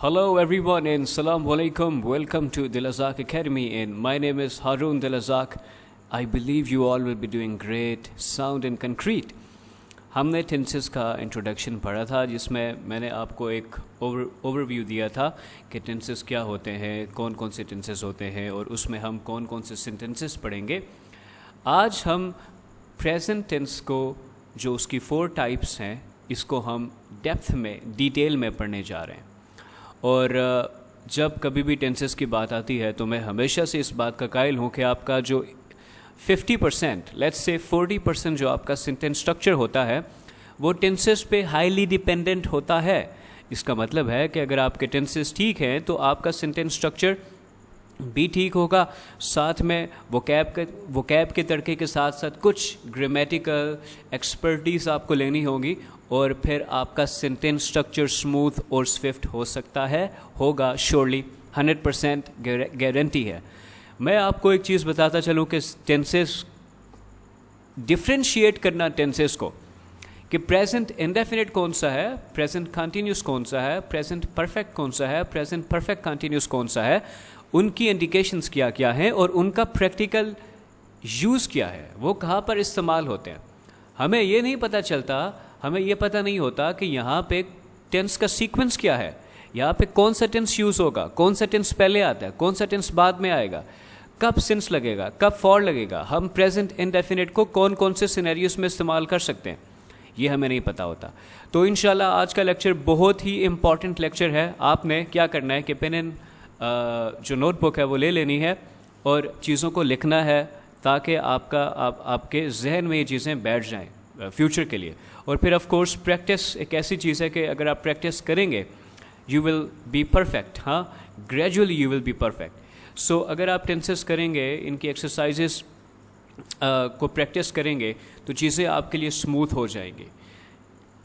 Hello everyone and Salaam Alaikum. Welcome to Dilazak Academy and my name is Harun Dilazak. I believe you all will be doing great, sound and concrete. हमने tenses का introduction पढ़ा था जिसमें मैंने आपको एक overview दिया था कि टेंसेस क्या होते हैं, कौन कौन से टेंसेस होते हैं और उसमें हम कौन कौन से सेंटेंसेस पढ़ेंगे। आज हम प्रेजेंट टेंस को जो उसकी 4 टाइप्स हैं इसको हम डेप्थ में डिटेल में पढ़ने जा रहे हैं। और जब कभी भी टेंसेस की बात आती है तो मैं हमेशा से इस बात का कायल हूँ कि आपका जो 50% लेट्स से 40% जो आपका सेंटेंस स्ट्रक्चर होता है वो टेंसेस पे हाईली डिपेंडेंट होता है। इसका मतलब है कि अगर आपके टेंसेस ठीक हैं तो आपका सेंटेंस स्ट्रक्चर भी ठीक होगा, साथ में वोकैब के तड़के के साथ साथ कुछ ग्रामेटिकल एक्सपर्टीज़ आपको लेनी होगी और फिर आपका सेंटेंस स्ट्रक्चर स्मूथ और स्विफ्ट हो सकता है, होगा श्योरली, 100% गारंटी है। मैं आपको एक चीज़ बताता चलूँ कि टेंसेस डिफ्रेंशिएट करना टेंसेस को कि प्रेजेंट इंडेफिनिट कौन सा है, प्रेजेंट कंटिन्यूस कौन सा है, प्रेजेंट परफेक्ट कौन सा है, प्रेजेंट परफेक्ट कंटिन्यूस कौन सा है, उनकी इंडिकेशंस क्या क्या हैं और उनका प्रैक्टिकल यूज़ क्या है, वो कहाँ पर इस्तेमाल होते हैं। हमें ये नहीं पता चलता, हमें ये पता नहीं होता कि यहाँ पे टेंस का सीक्वेंस क्या है, यहाँ पे कौन सा टेंस यूज़ होगा, कौन सा टेंस पहले आता है, कौन सा टेंस बाद में आएगा, कब सिंस लगेगा, कब फॉर लगेगा, हम प्रेजेंट इंडेफिनिट को कौन कौन से सिनेरियोस में इस्तेमाल कर सकते हैं, ये हमें नहीं पता होता। तो इंशाल्लाह आज का लेक्चर बहुत ही इम्पॉर्टेंट लेक्चर है। आपने क्या करना है कि पेन एंड जो नोटबुक है वो ले लेनी है और चीज़ों को लिखना है ताकि आपके जहन में ये चीज़ें बैठ जाएं फ्यूचर के लिए। और फिर ऑफ कोर्स प्रैक्टिस एक ऐसी चीज़ है कि अगर आप प्रैक्टिस करेंगे यू विल बी परफेक्ट, हाँ, gradually you will be perfect. So अगर आप टेंसेस करेंगे, इनकी एक्सरसाइजेस को प्रैक्टिस करेंगे तो चीज़ें आपके लिए स्मूथ हो जाएंगी।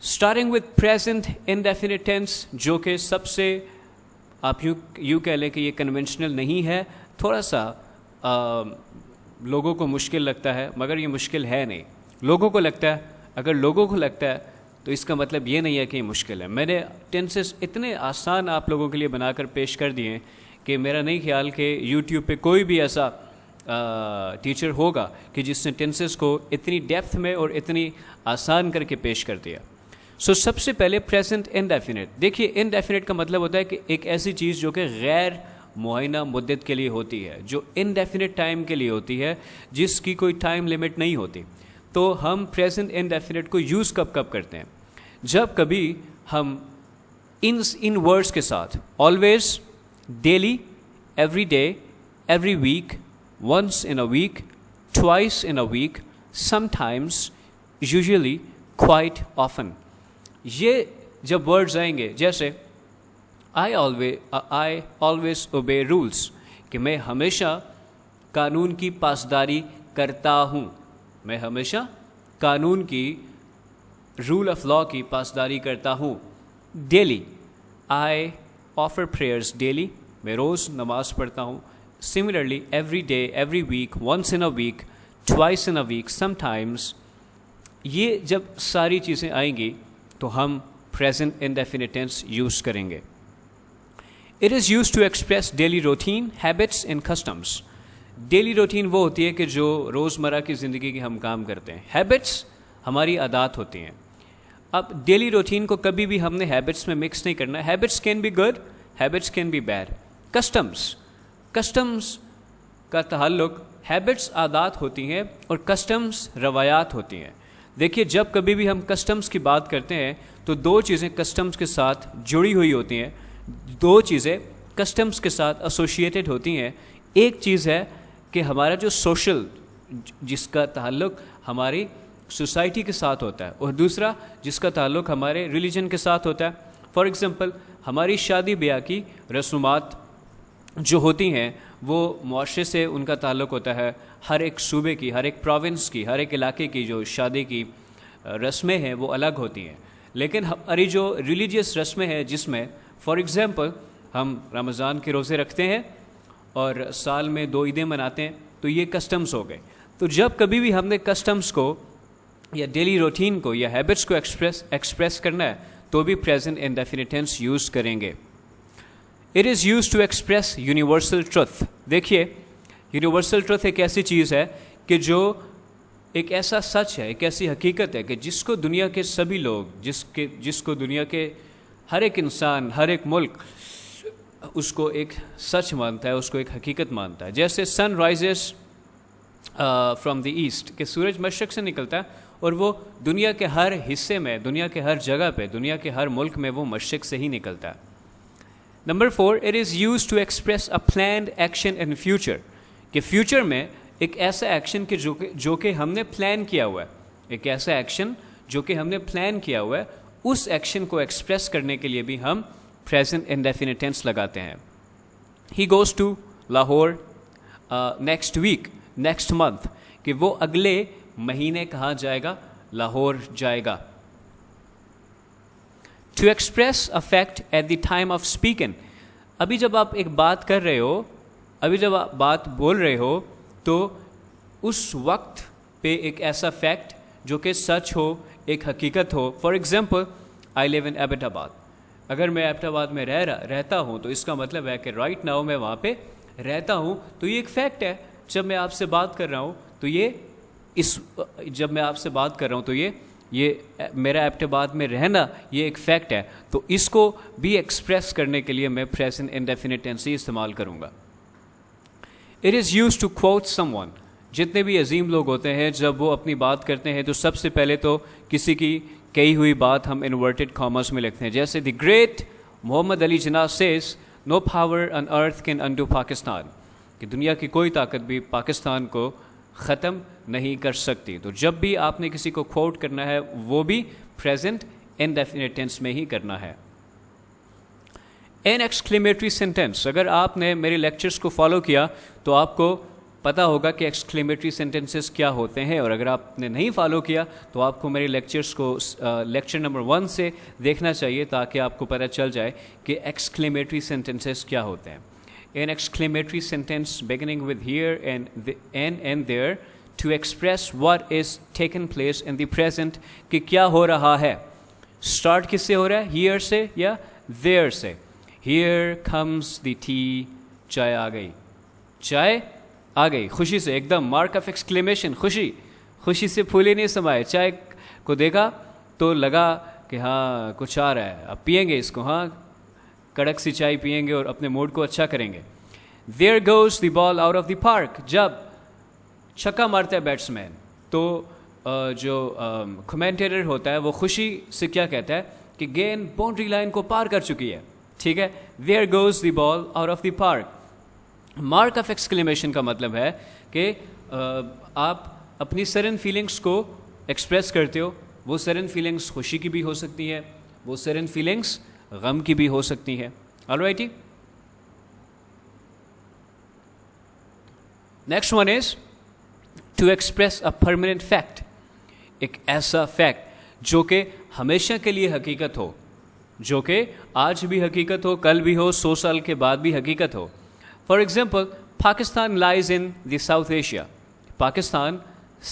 Starting with present indefinite tense, जो कि सबसे आप यूँ कह लें कि ये कन्वेंशनल नहीं है, थोड़ा सा लोगों को मुश्किल लगता है, मगर ये मुश्किल है नहीं। लोगों को लगता है, अगर लोगों को लगता है तो इसका मतलब ये नहीं है कि ये मुश्किल है। मैंने टेंसेस इतने आसान आप लोगों के लिए बनाकर पेश कर दिए कि मेरा नहीं ख्याल कि यूट्यूब पे कोई भी ऐसा टीचर होगा कि जिसने टेंसेस को इतनी डेप्थ में और इतनी आसान करके पेश कर दिया। सो सबसे पहले प्रेजेंट इंडेफिनिट। देखिए, इंडेफिनिट का मतलब होता है कि एक ऐसी चीज़ जो कि गैर मुआयना मुद्दत के लिए होती है, जो इनडेफिनिट टाइम के लिए होती है, जिसकी कोई टाइम लिमिट नहीं होती। तो हम प्रेजेंट इंडेफिनिट को यूज़ कब करते हैं? जब कभी हम इन वर्ड्स के साथ always, daily, every day, every week, once in a week, twice in a week, sometimes, usually, quite often, ये जब वर्ड्स आएंगे, जैसे I always obey rules, कि मैं हमेशा कानून की पासदारी करता हूँ, मैं हमेशा कानून की, रूल ऑफ लॉ की पासदारी करता हूँ। Daily, I offer prayers daily, मैं रोज़ नमाज पढ़ता हूँ। Similarly, every day, every week, once in a week, twice in a week, sometimes, ये जब सारी चीज़ें आएंगी तो हम present indefinite tense यूज़ करेंगे। It is used to express daily routine, habits and customs. Daily routine वो होती है कि जो रोज़मर्रा की ज़िंदगी के हम काम करते हैं। हैबिट्स हमारी आदत होती हैं। अब डेली रूटीन को कभी भी हमने हैबिट्स में मिक्स नहीं करना। Habits can be good, habits can be bad. Customs का ताल्लुक, हैबिट्स आदत होती हैं और कस्टम्स रवायात होती हैं। देखिए, जब कभी भी हम कस्टम्स की बात करते हैं तो 2 चीज़ें कस्टम्स के साथ जुड़ी हुई होती हैं, 2 चीज़ें कस्टम्स के साथ एसोसिएटेड होती हैं। एक चीज़ है कि हमारा जो सोशल, जिसका ताल्लुक हमारी सोसाइटी के साथ होता है, और दूसरा जिसका ताल्लुक हमारे रिलीजन के साथ होता है। फॉर एग्ज़ाम्पल, हमारी शादी ब्याह की रस्मात जो होती हैं वो मुआशरे से उनका ताल्लुक़ होता है। हर एक सूबे की, हर एक प्रोविंस की, हर एक इलाके की जो शादी की रस्में हैं वो अलग होती हैं। लेकिन हमारी जो रिलीजियस रस्में हैं, जिसमें फॉर एग्ज़ाम्पल हम रमज़ान के रोज़े रखते हैं और साल में 2 ईदें मनाते हैं, तो ये कस्टम्स हो गए। तो जब कभी भी हमने कस्टम्स को या डेली रूटीन को या हैबिट्स को एक्सप्रेस करना है तो भी प्रेजेंट इंडेफिनिट टेंस यूज़ करेंगे। It is use to express universal truth. देखिए, यूनिवर्सल ट्रुथ एक ऐसी चीज़ है कि जो एक ऐसा सच है, एक ऐसी हकीकत है कि जिसको दुनिया के सभी लोग, जिसको दुनिया के हर एक इंसान, हर एक मुल्क उसको एक सच मानता है, उसको एक हकीकत मानता है। जैसे sun rises from the east, कि सूरज मशरक़ से निकलता है और वो दुनिया के हर हिस्से में, दुनिया के हर जगह पे, दुनिया के हर मुल्क में वो मशरक़ से ही निकलता है। Number 4, it is use to express a planned action in future, कि फ्यूचर में एक ऐसा एक्शन कि जो कि हमने प्लान किया हुआ है, एक ऐसा एक्शन जो कि हमने प्लान किया हुआ है, उस एक्शन को एक्सप्रेस करने के लिए भी हम प्रेजेंट इंडेफिनिट टेंस लगाते हैं। He goes to Lahore next week, next month, कि वो अगले महीने कहाँ जाएगा? लाहौर जाएगा। To express a fact at the time of speaking, अभी जब आप एक बात कर रहे हो, अभी जब आप बात बोल रहे हो, तो उस वक्त पे एक ऐसा फैक्ट जो कि सच हो, एक हकीकत हो। For example, I live in Abbottabad, अगर मैं एबटाबाद में रहता हूँ तो इसका मतलब है कि राइट नाउ मैं वहाँ पे रहता हूँ, तो ये एक फैक्ट है। जब मैं आपसे बात कर रहा हूँ तो जब मैं आपसे बात कर रहा हूँ तो ये मेरा एबटाबाद में रहना ये एक फैक्ट है, तो इसको भी एक्सप्रेस करने के लिए मैं प्रेजेंट इंडेफिनिट टेंस ही इस्तेमाल करूँगा। It is use to quote someone, जितने भी अजीम लोग होते हैं जब वो अपनी बात करते हैं तो सबसे पहले तो किसी की कही हुई बात हम इन्वर्टेड कॉमर्स में लिखते हैं। जैसे the great Mohammad Ali Jinnah says, no power on earth can undo Pakistan, कि दुनिया की कोई ताकत भी पाकिस्तान को ख़त्म नहीं कर सकती। तो जब भी आपने किसी को क्वोट करना है वो भी प्रेजेंट इंडेफिनिट टेंस में ही करना है। एन एक्सक्लेमेटरी सेंटेंस, अगर आपने मेरे लेक्चर्स को फॉलो किया तो आपको पता होगा कि एक्सक्लेमेटरी सेंटेंसेस क्या होते हैं, और अगर आपने नहीं फॉलो किया तो आपको मेरे लेक्चर्स को लेक्चर नंबर 1 से देखना चाहिए ताकि आपको पता चल जाए कि एक्सक्लेमेटरी सेंटेंसेस क्या होते हैं। An exclamatory sentence beginning with here and there to express what is taken place in the present, कि क्या हो रहा है। Start किससे हो रहा है? Here से या there से? Here comes the tea, चाय आ गई, चाय आ गई, खुशी से एकदम मार्क ऑफ एक्सक्लेमेशन, खुशी से फूले नहीं समाये। चाय को देखा तो लगा कि हाँ कुछ आ रहा है, अब पियेंगे इसको, हाँ कड़क सी चाय पियेंगे और अपने मूड को अच्छा करेंगे। There goes the ball out of the park, जब छक्का मारता है बैट्समैन तो जो कमेंटेटर होता है वो खुशी से क्या कहता है कि गेंद बाउंड्री लाइन को पार कर चुकी है, ठीक है। There goes the ball out of the park। Mark of exclamation का मतलब है कि आप अपनी सडन फीलिंग्स को एक्सप्रेस करते हो। वो सडन फीलिंग्स खुशी की भी हो सकती है, वो सडन फीलिंग्स गम की भी हो सकती है। Alrighty, next one is to express a permanent fact, एक ऐसा फैक्ट जो कि हमेशा के लिए हकीकत हो, जो कि आज भी हकीकत हो, कल भी हो, 100 साल के बाद भी हकीकत हो। For example, Pakistan lies in the south Asia, Pakistan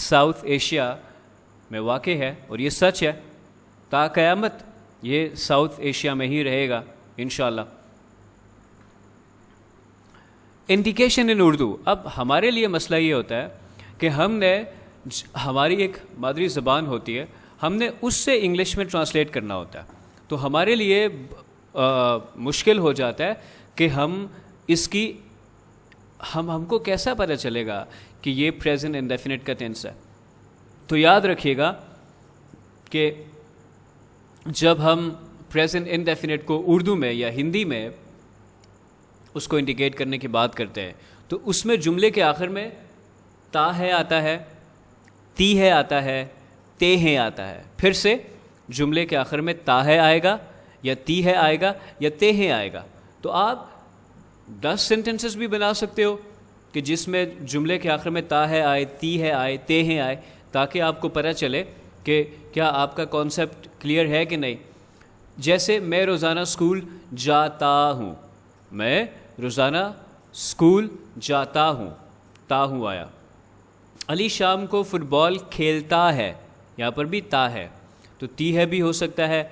south Asia में वाक़े है और ये सच है, ता क़यामत ये साउथ एशिया में ही रहेगा इंशाल्लाह। इंडिकेशन इन उर्दू, अब हमारे लिए मसला ये होता है कि हमारी एक मादरी ज़बान होती है, हमने उससे इंग्लिश में ट्रांसलेट करना होता है, तो हमारे लिए मुश्किल हो जाता है कि हमको कैसा पता चलेगा कि ये प्रेजेंट इंडेफिनिट का टेंस है। तो याद रखिएगा कि जब हम प्रेजेंट इंडेफिनिट को उर्दू में या हिंदी में उसको इंडिकेट करने की बात करते हैं तो उसमें जुमले के आखिर में ता है आता है, ती है आता है, ते है आता है। फिर से जुमले के आखिर में ता है आएगा या ती है आएगा या ते है आएगा। तो आप 10 सेंटेंसेस भी बना सकते हो कि जिसमें जुमले के आखिर में ता है आए, ती है आए, ते है आए, ताकि आपको पता चले कि क्या आपका कॉन्सेप्ट क्लियर है कि नहीं। जैसे मैं रोज़ाना स्कूल जाता हूँ, मैं रोज़ाना स्कूल जाता हूँ, ता हूँ आया। अली शाम को फुटबॉल खेलता है, यहाँ पर भी ता है, तो ती है भी हो सकता है,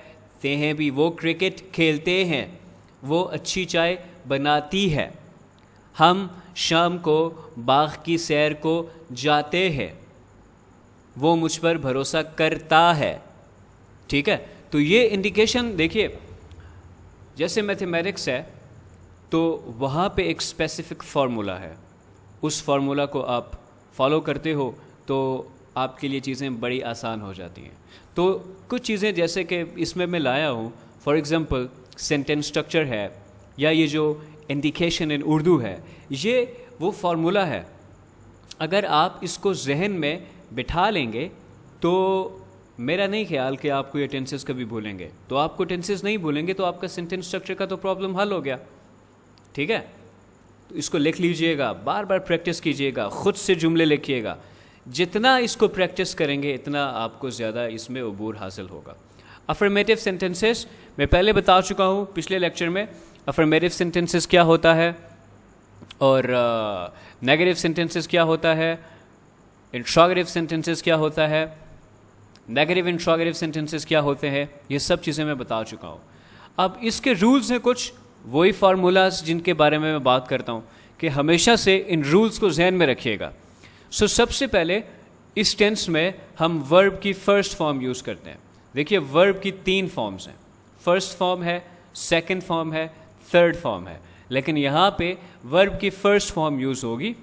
ते हैं भी, वो क्रिकेट खेलते हैं, वो अच्छी चाय बनाती है। हम शाम को बाग की सैर को जाते हैं, वो मुझ पर भरोसा करता है। ठीक है, तो ये इंडिकेशन देखिए, जैसे मैथमेटिक्स है तो वहाँ पे एक स्पेसिफिक फार्मूला है, उस फार्मूला को आप फॉलो करते हो तो आपके लिए चीज़ें बड़ी आसान हो जाती हैं। तो कुछ चीज़ें जैसे कि इसमें मैं लाया हूँ, फॉर एग्ज़ाम्पल सेंटेंस स्ट्रक्चर है, या ये जो इंडिकेशन इन उर्दू है, ये वो फार्मूला है। अगर आप इसको जहन में बिठा लेंगे तो मेरा नहीं ख्याल कि आपको ये टेंसेस कभी भूलेंगे। तो आपको टेंसेस नहीं भूलेंगे तो आपका सेंटेंस स्ट्रक्चर का तो प्रॉब्लम हल हो गया। ठीक है, तो इसको लिख लीजिएगा, बार बार प्रैक्टिस कीजिएगा, ख़ुद से जुमले लिखिएगा। जितना इसको प्रैक्टिस करेंगे इतना आपको ज़्यादा इसमें अबूर हासिल होगा। अफर्मेटिव सेंटेंसेस मैं पहले बता चुका हूँ पिछले लेक्चर में, अफर्मेटिव सेंटेंसेस क्या होता है और नेगेटिव सेंटेंसेस क्या होता है, इंट्रोगेटिव सेंटेंसेस क्या होता है, नेगेटिव इंट्रोगेटिव सेंटेंसेस क्या होते हैं, ये सब चीज़ें मैं बता चुका हूँ। अब इसके रूल्स हैं कुछ, वही फार्मूलाज जिनके बारे में मैं बात करता हूँ कि हमेशा से इन रूल्स को जहन में रखिएगा। सबसे पहले इस टेंस में हम वर्ब की फर्स्ट फॉर्म यूज़ करते हैं। देखिए, वर्ब की 3 फॉर्म्स हैं, फर्स्ट फॉर्म है, सेकंड फॉर्म है, थर्ड फॉर्म है, लेकिन यहाँ पे वर्ब की फर्स्ट फॉर्म यूज़ होगी।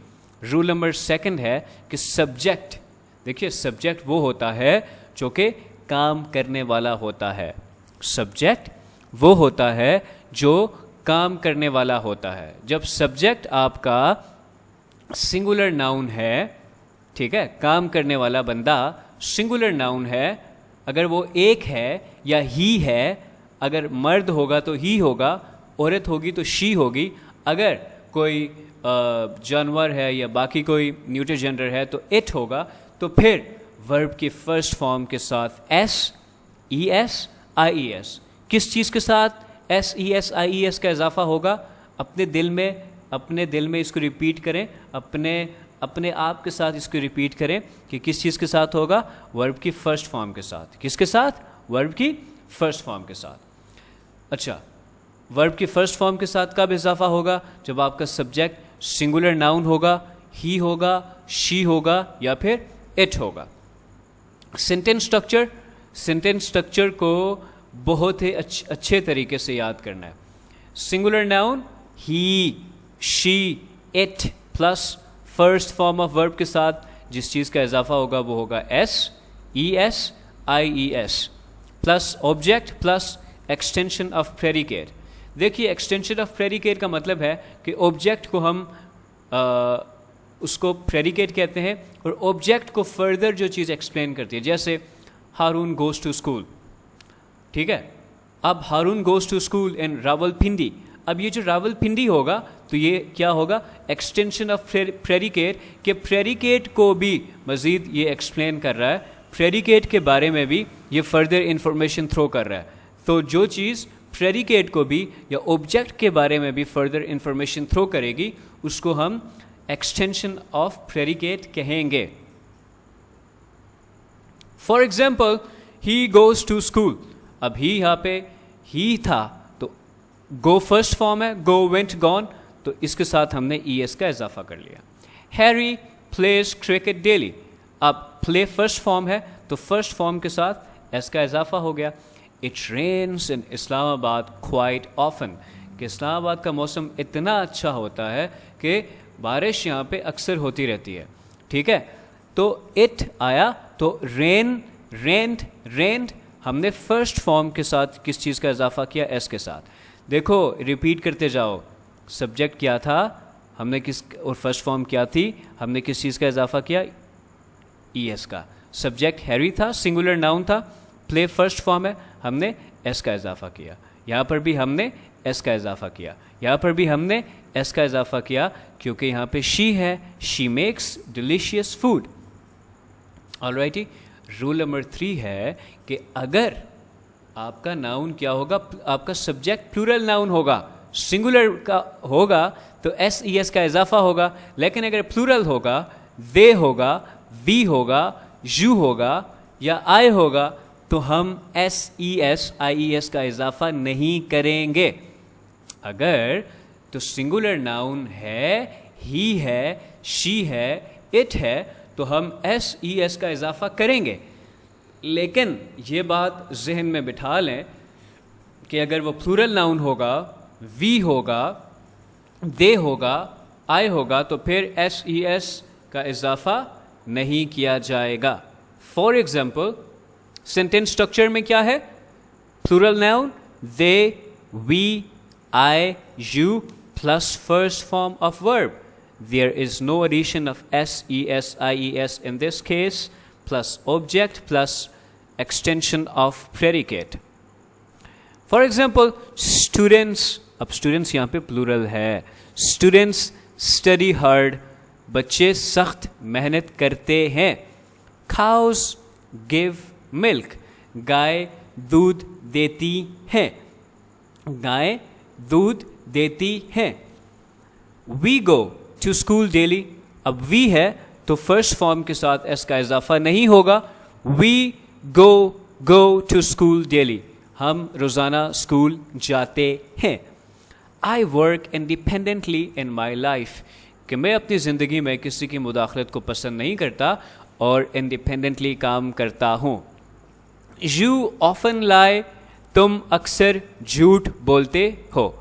रूल नंबर 2 है कि सब्जेक्ट, देखिए सब्जेक्ट वो होता है जो कि काम करने वाला होता है। सब्जेक्ट वो होता है जो काम करने वाला होता है। जब सब्जेक्ट आपका सिंगुलर नाउन है, ठीक है, काम करने वाला बंदा सिंगुलर नाउन है, अगर वो एक है या ही है, अगर मर्द होगा तो ही होगा, औरत होगी तो शी होगी, अगर कोई जानवर है या बाकी कोई न्यूटर जेंडर है तो इट होगा, तो फिर वर्ब की फर्स्ट फॉर्म के साथ S E S I E S, किस चीज़ के साथ S E S I E S का इजाफा होगा? अपने दिल में इसको रिपीट करें, अपने आप के साथ इसको रिपीट करें कि किस चीज़ के साथ होगा? वर्ब की फर्स्ट फॉर्म के साथ। किसके साथ? वर्ब की फर्स्ट फॉर्म के साथ। अच्छा, वर्ब की फर्स्ट फॉर्म के साथ कब इजाफा होगा? जब आपका सब्जेक्ट सिंगुलर नाउन होगा, ही होगा, शी होगा या फिर इट होगा। सेंटेंस स्ट्रक्चर को बहुत ही अच्छे तरीके से याद करना है। Singular noun he, she, it plus first form of verb के साथ जिस चीज़ का इजाफा होगा वो होगा S E S I E S plus object plus extension of predicate. देखिए, एक्सटेंशन ऑफ प्रेडिकेट का मतलब है कि ऑब्जेक्ट को हम उसको प्रेडिकेट कहते हैं और ऑब्जेक्ट को फर्दर जो चीज़ एक्सप्लेन करती है। जैसे हारून गोज़ टू स्कूल, ठीक है, अब Haroon goes to school in Rawalpindi. अब ये जो रावलपिंडी होगा तो ये क्या होगा? एक्सटेंशन ऑफ प्रेडिकेट, के प्रेडिकेट को भी मज़ीद ये एक्सप्लेन कर रहा है, प्रेडिकेट के बारे में भी ये फर्दर इंफॉर्मेशन थ्रो कर रहा है। तो जो चीज़ प्रेडिकेट को भी या ऑब्जेक्ट के बारे में भी फर्दर इंफॉर्मेशन थ्रो करेगी उसको हम एक्सटेंशन ऑफ प्रेडिकेट कहेंगे। For example, he goes to school. अब ही यहाँ पे ही था तो गो फर्स्ट फॉर्म है, गो, वेंट, गॉन, तो इसके साथ हमने ई एस का इजाफा कर लिया। Harry pledge cricket daily. अब प्ले फर्स्ट फॉर्म है तो फर्स्ट फॉर्म के साथ एस का इजाफा हो गया। It rains in Islamabad quite often, कि इस्लामाबाद का मौसम इतना अच्छा होता है कि बारिश यहाँ पे अक्सर होती रहती है। ठीक है, तो इट आया तो रेन, रेंट, रेंट, हमने फर्स्ट फॉर्म के साथ किस चीज़ का इजाफा किया? एस के साथ। देखो, रिपीट करते जाओ, सब्जेक्ट क्या था हमने किस, और फर्स्ट फॉर्म क्या थी हमने किस चीज़ का इजाफा किया? ई एस का। सब्जेक्ट हैरी था, सिंगुलर नाउन था, प्ले फर्स्ट फॉर्म है, हमने एस का इजाफा किया। यहाँ पर भी हमने एस का इजाफा किया, यहाँ पर भी हमने एस का इजाफा किया, क्योंकि यहाँ पे शी है, she makes delicious food. Alrighty, rule number 3 है कि अगर आपका नाउन क्या होगा? आपका सब्जेक्ट प्लूरल नाउन होगा, सिंगुलर का होगा तो एस ई एस का इजाफा होगा, लेकिन अगर प्लूरल होगा, दे होगा, वी होगा, यू होगा या आई होगा तो हम S E S I E S का इजाफा नहीं करेंगे। अगर तो सिंगुलर नाउन है, ही है, शी है, इट है, तो हम एस ई एस का इजाफा करेंगे। लेकिन ये बात जहन में बिठा लें कि अगर वो प्लूरल नाउन होगा, वी होगा, दे होगा, आई होगा, तो फिर एस ई एस का इजाफा नहीं किया जाएगा। फॉर एग्जाम्पल सेंटेंस स्ट्रक्चर में क्या है? Plural noun they, we, I, you plus first form of verb. There is no addition of s, es, ies in this case, plus object plus extension of predicate. For example, students, अब students यहाँ पे plural है, students study hard, बच्चे सख्त मेहनत करते हैं. Cows give milk, गाय दूध देती है, गाय दूध देती है. We go to school daily, अब we है तो फर्स्ट फॉर्म के साथ s का इजाफा नहीं होगा. We go to school daily, हम रोज़ाना स्कूल जाते हैं. I work independently in my life, कि मैं अपनी ज़िंदगी में किसी की मुदाखलत को पसंद नहीं करता और इंडिपेंडेंटली काम करता हूँ. You often lie, तुम अक्सर झूठ बोलते हो.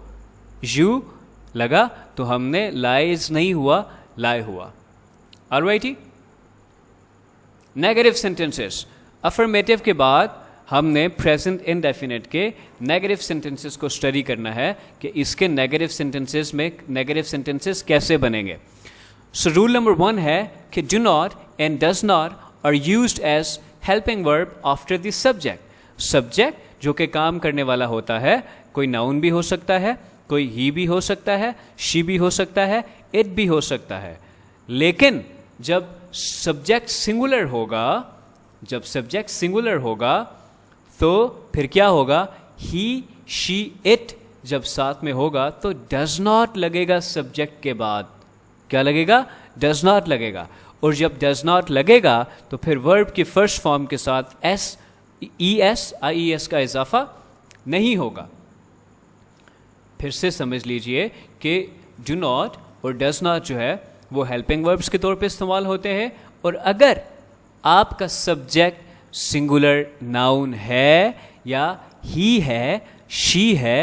You लगा तो हमने लाइज नहीं हुआ, लाई हुआ. ऑलराइटी. Negative sentences. अफर्मेटिव के बाद हमने प्रेजेंट इंडेफिनिट के नेगेटिव सेंटेंसेस को स्टडी करना है कि इसके नेगेटिव सेंटेंसेस में नेगेटिव सेंटेंसेस कैसे बनेंगे. सो रूल नंबर 1 है कि do not and does not are used as helping verb after the subject. Subject जो कि काम करने वाला होता है, कोई नाउन भी हो सकता है, कोई ही भी हो सकता है, शी भी हो सकता है, इट भी हो सकता है. लेकिन जब सब्जेक्ट सिंगुलर होगा, जब सब्जेक्ट सिंगुलर होगा तो फिर क्या होगा? ही, शी, इट जब साथ में होगा तो डज नॉट लगेगा सब्जेक्ट के बाद. क्या लगेगा? डज नॉट लगेगा. और जब डज नॉट लगेगा तो फिर वर्ब की फर्स्ट फॉर्म के साथ एस, ई एस, आई ई एस का इजाफा नहीं होगा. फिर से समझ लीजिए कि डू नॉट और डज नॉट जो है वो हेल्पिंग वर्ब्स के तौर पे इस्तेमाल होते हैं. और अगर आपका सब्जेक्ट सिंगुलर नाउन है या ही है, शी है,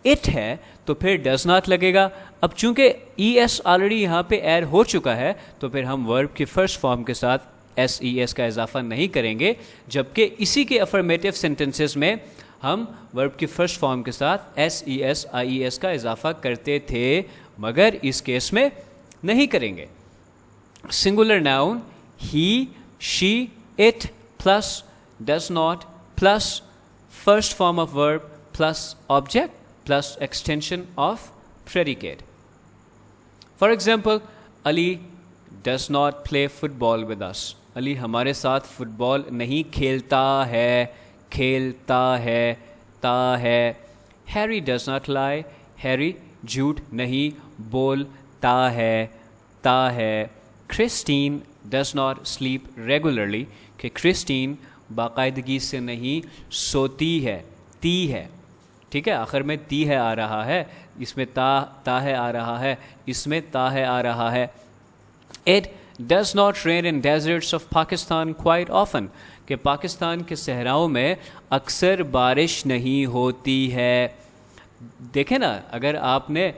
इट है, तो फिर डज नॉट लगेगा. अब चूंकि ई एस ऑलरेडी यहाँ पे ऐड हो चुका है तो फिर हम वर्ब की फर्स्ट फॉर्म के साथ एस ई एस का इजाफा नहीं करेंगे. जबकि इसी के अफर्मेटिव सेंटेंसेस में हम वर्ब की फर्स्ट फॉर्म के साथ एस ई एस, आई ई एस का इजाफा करते थे, मगर इस केस में नहीं करेंगे. Singular noun he, she, it plus does not plus first form of verb plus object plus extension of predicate. For example, Ali does not play football with us. Ali हमारे साथ फुटबॉल नहीं खेलता है, खेलता है, ता है. Harry does not lie, Harry झूठ नहीं बोलता है, ता है. Christine does not sleep regularly, कि क्रिस्टीन बाकायदगी से नहीं सोती है, ती है. ठीक है, आखिर में ती है आ रहा है, इसमें ता है आ रहा है, इसमें ता है आ रहा है. It does not rain in deserts of Pakistan quite often, कि पाकिस्तान के सहराओं में अक्सर बारिश नहीं होती है. देखें ना, अगर आपने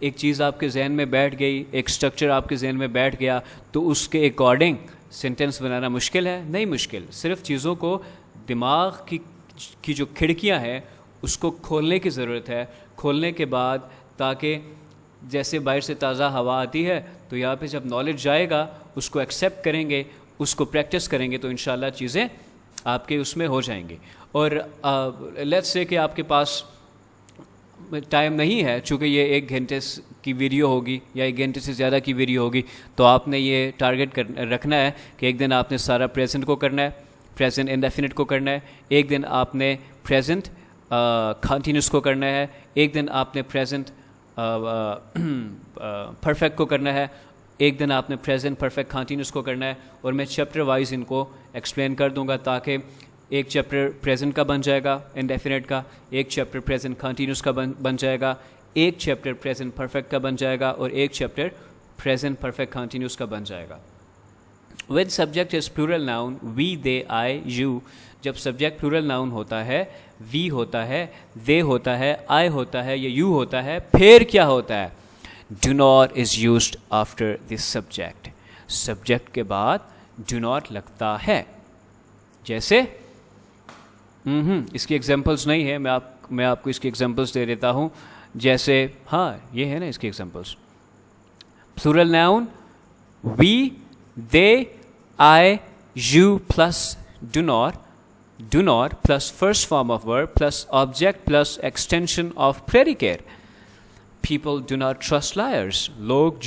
एक चीज़ आपके जहन में बैठ गई, एक स्ट्रक्चर आपके जहन में बैठ गया, तो उसके अकॉर्डिंग सेंटेंस बनाना मुश्किल है? नहीं मुश्किल. सिर्फ चीज़ों को दिमाग की जो खिड़कियां हैं उसको खोलने की ज़रूरत है. खोलने के बाद ताकि जैसे बाहर से ताज़ा हवा आती है तो यहाँ पे जब नॉलेज जाएगा उसको एक्सेप्ट करेंगे, उसको प्रैक्टिस करेंगे तो इंशाल्लाह चीज़ें आपके उसमें हो जाएंगी. और लेट्स से कि आपके पास टाइम नहीं है, चूँकि ये 1 घंटे की वीडियो होगी या 1 घंटे से ज़्यादा की वीडियो होगी, तो आपने ये टारगेट रखना है कि एक दिन आपने सारा प्रेजेंट को करना है, प्रेजेंट इंडेफिनिट को करना है, एक दिन आपने प्रेजेंट कंटिन्यूस को करना है, एक दिन आपने प्रेजेंट परफेक्ट को करना है, एक दिन आपने प्रेजेंट परफेक्ट कंटिन्यूस को करना है. और मैं चैप्टर वाइज इनको एक्सप्लेन कर दूंगा ताकि एक चैप्टर प्रेजेंट का बन जाएगा इंडेफिनिट का, एक चैप्टर प्रेजेंट कंटिन्यूस का बन जाएगा, एक चैप्टर प्रेजेंट परफेक्ट का बन जाएगा और एक चैप्टर प्रेजेंट परफेक्ट कंटिन्यूस का बन जाएगा। When subject is plural noun, we, they, I, you, जब सब्जेक्ट प्लूरल नाउन होता है, we होता है, they होता है, I होता है या you होता है, फिर क्या होता है? Do not is used after this subject. Subject के बाद do not लगता है। जैसे इसकी एग्जाम्पल्स नहीं है, मैं आपको इसकी एग्जाम्पल्स दे देता हूँ। जैसे हाँ, ये है ना इसकी examples. Plural noun we, they, I, you plus do not plus first form of verb plus object plus extension of predicate. People do not trust liars. लोग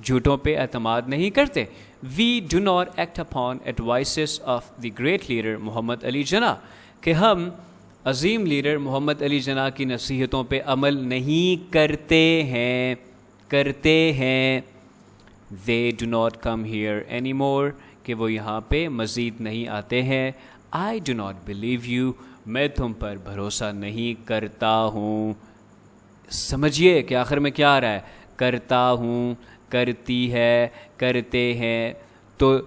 झूठों पे एतमाद नहीं करते। We do not act upon advices of the great leader Mohammad Ali Jinnah, कि हम अजीम leader Mohammad Ali जना की नसीहतों पे अमल नहीं करते हैं। They do not come here anymore, कि वो यहाँ पे मज़ीद नहीं आते हैं। I do not believe you, मैं तुम पर भरोसा नहीं करता हूँ। समझिए कि आखिर में क्या आ रहा है? करता हूँ, करती है, करते हैं, तो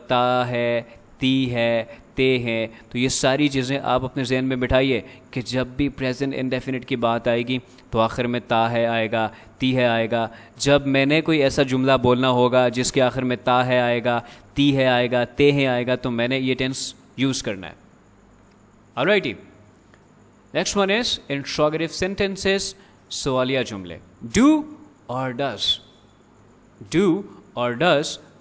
ता है, ती है, ते हैं। तो ये सारी चीज़ें आप अपने जहन में बिठाइए कि जब भी प्रेजेंट इंडेफिनिट की बात आएगी तो आखिर में ता है आएगा, ती है आएगा। जब मैंने कोई ऐसा जुमला बोलना होगा जिसके आखिर में ता है आएगा, ती है आएगा, ते है आएगा, तो मैंने ये टेंस यूज़ करना है। Alrighty, next one is interrogative sentences, सवालिया जुमले। डू और does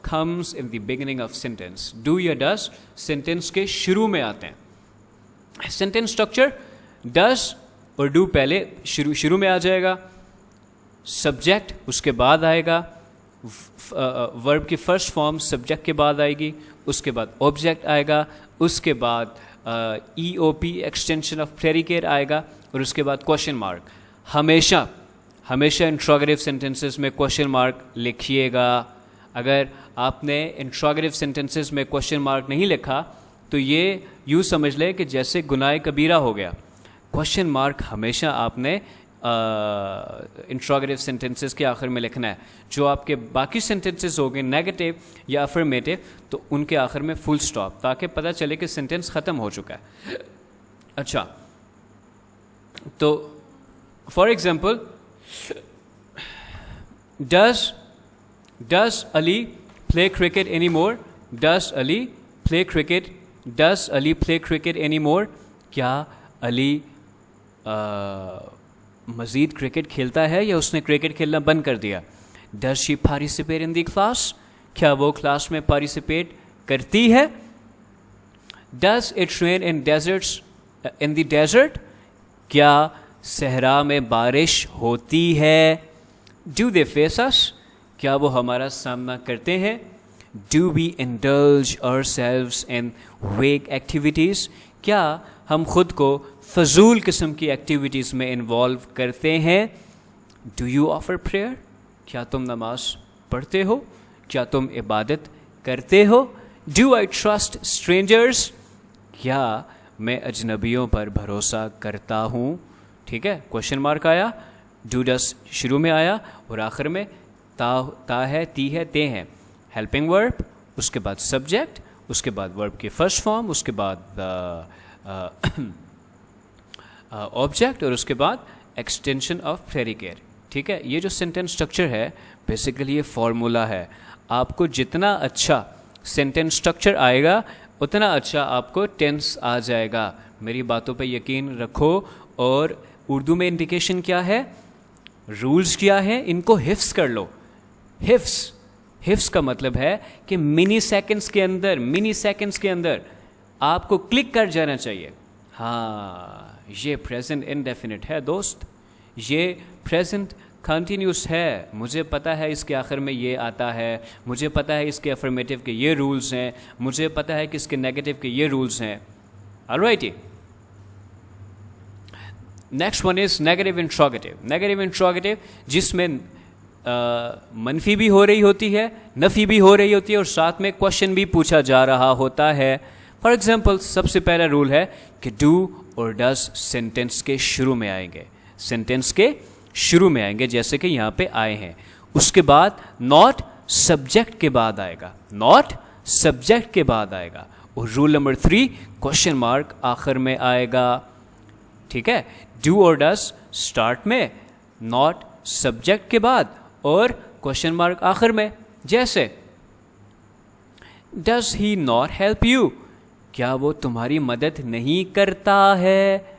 comes in the beginning of sentence. Do या does sentence के शुरू में आते हैं। Sentence structure does और do पहले शुरू में आ जाएगा, subject उसके बाद आएगा, verb की first form subject के बाद आएगी, उसके बाद object आएगा, उसके बाद EOP extension of predicate आएगा और उसके बाद question mark। हमेशा इंट्रोगेटिव सेंटेंसेस में क्वेश्चन मार्क लिखिएगा। अगर आपने इंट्रोगेटिव सेंटेंसेस में क्वेश्चन मार्क नहीं लिखा तो ये यूँ समझ लें कि जैसे गुनाह कबीरा हो गया। क्वेश्चन मार्क हमेशा आपने इंट्रोगेटिव सेंटेंसेस के आखिर में लिखना है। जो आपके बाकी सेंटेंसेस हो गए नेगेटिव या अफर्मेटिव, तो उनके आखिर में फुल स्टॉप, ताकि पता चले कि सेंटेंस ख़त्म हो चुका है। अच्छा, तो for example, Does Ali play cricket anymore? Does Ali play cricket anymore? क्या अली मज़ीद क्रिकेट खेलता है या उसने क्रिकेट खेलना बंद कर दिया? Does she participate in the class? क्या वो क्लास में पार्टिसिपेट करती है? Does it rain in the desert? क्या सहरा में बारिश होती है? Do they face us? क्या वो हमारा सामना करते हैं? Do we indulge ourselves in vague activities? क्या हम खुद को फजूल किस्म की एक्टिविटीज़ में इन्वॉल्व करते हैं? Do you offer prayer? क्या तुम नमाज पढ़ते हो? क्या तुम इबादत करते हो? Do I trust strangers? क्या मैं अजनबियों पर भरोसा करता हूँ? ठीक है, क्वेश्चन मार्क आया, डू डस शुरू में आया और आखिर में ता है, ती है, ते हैं। हेल्पिंग वर्ब, उसके बाद सब्जेक्ट, उसके बाद वर्ब की फर्स्ट फॉर्म, उसके बाद ऑब्जेक्ट और उसके बाद एक्सटेंशन ऑफ प्रेडिकेट। ठीक है, ये जो सेंटेंस स्ट्रक्चर है बेसिकली ये फॉर्मूला है। आपको जितना अच्छा सेंटेंस स्ट्रक्चर आएगा उतना अच्छा आपको टेंस आ जाएगा। मेरी बातों पे यकीन रखो। और उर्दू में इंडिकेशन क्या है, रूल्स क्या है, इनको हिफ्स कर लो। हिफ्स का मतलब है कि मिनी सेकंड्स के अंदर आपको क्लिक कर जाना चाहिए। हाँ, ये प्रेजेंट इंडेफिनिट है दोस्त, ये प्रेजेंट कंटिन्यूस है। मुझे पता है इसके आखिर में ये आता है, मुझे पता है इसके अफर्मेटिव के ये रूल्स हैं, मुझे पता है कि इसके नेगेटिव के ये रूल्स हैं। Alright, next one is negative interrogative, जिसमें मनफी भी हो रही होती है, नफ़ी भी हो रही होती है और साथ में क्वेश्चन भी पूछा जा रहा होता है। फॉर एग्जाम्पल, सबसे पहला रूल है कि डू और डज सेंटेंस के शुरू में आएंगे। सेंटेंस के शुरू में आएंगे, जैसे कि यहाँ पे आए हैं। उसके बाद नॉट सब्जेक्ट के बाद आएगा, नॉट सब्जेक्ट के बाद आएगा। और रूल नंबर 3, क्वेश्चन मार्क आखिर में आएगा। ठीक है, डू और डस स्टार्ट में, नॉट सब्जेक्ट के बाद और क्वेश्चन मार्क आखिर में। जैसे does he not help you, क्या वो तुम्हारी मदद नहीं करता है।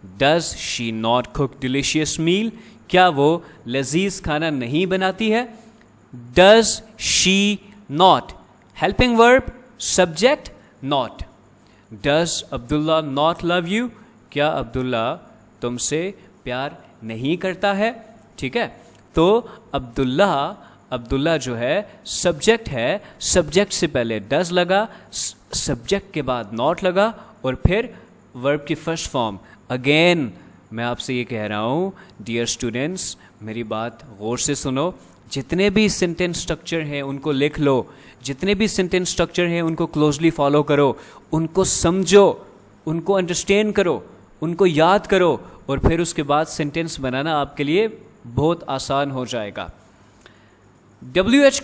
Does she not cook delicious meal, क्या वो लजीज खाना नहीं बनाती है। Does she not, helping verb, subject not. Does Abdullah not love you, क्या अब्दुल्ला तुमसे प्यार नहीं करता है। ठीक है, तो अब्दुल्ला जो है सब्जेक्ट है, सब्जेक्ट से पहले डज लगा, सब्जेक्ट के बाद नॉट लगा और फिर वर्ब की फर्स्ट फॉर्म। अगेन मैं आपसे ये कह रहा हूँ डियर स्टूडेंट्स, मेरी बात गौर से सुनो। जितने भी सेंटेंस स्ट्रक्चर हैं उनको लिख लो, जितने भी सेंटेंस स्ट्रक्चर हैं उनको क्लोजली फॉलो करो, उनको समझो, उनको अंडरस्टैंड करो, उनको याद करो और फिर उसके बाद सेंटेंस बनाना आपके लिए बहुत आसान हो जाएगा। WH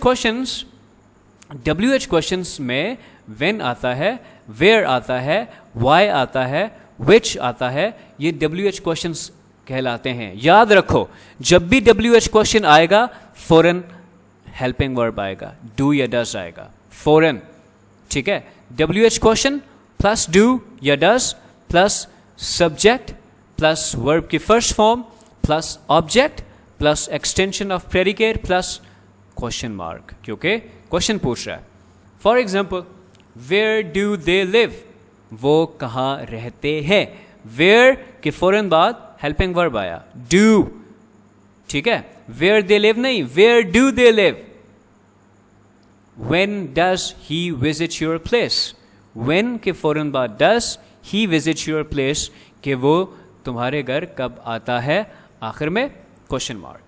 क्वेश्चंस में when आता है, where आता है, why आता है, which आता है, ये WH क्वेश्चंस कहलाते हैं। याद रखो, जब भी WH क्वेश्चन आएगा फौरन हेल्पिंग वर्ब आएगा, डू या डज आएगा फौरन। ठीक है, WH क्वेश्चन प्लस डू या does plus subject plus verb की first form plus object plus extension of predicate plus question mark, क्योंकि क्वेश्चन पूछ रहा है। For example, where do they live, वो कहाँ रहते हैं। वेयर के फौरन बाद हेल्पिंग वर्ब आया, डू। ठीक है, वेयर दे लिव नहीं, where do they live. When does he visit your place, when के फौरन बाद does he visit your place, कि वो तुम्हारे घर कब आता है, आखिर में क्वेश्चन मार्क।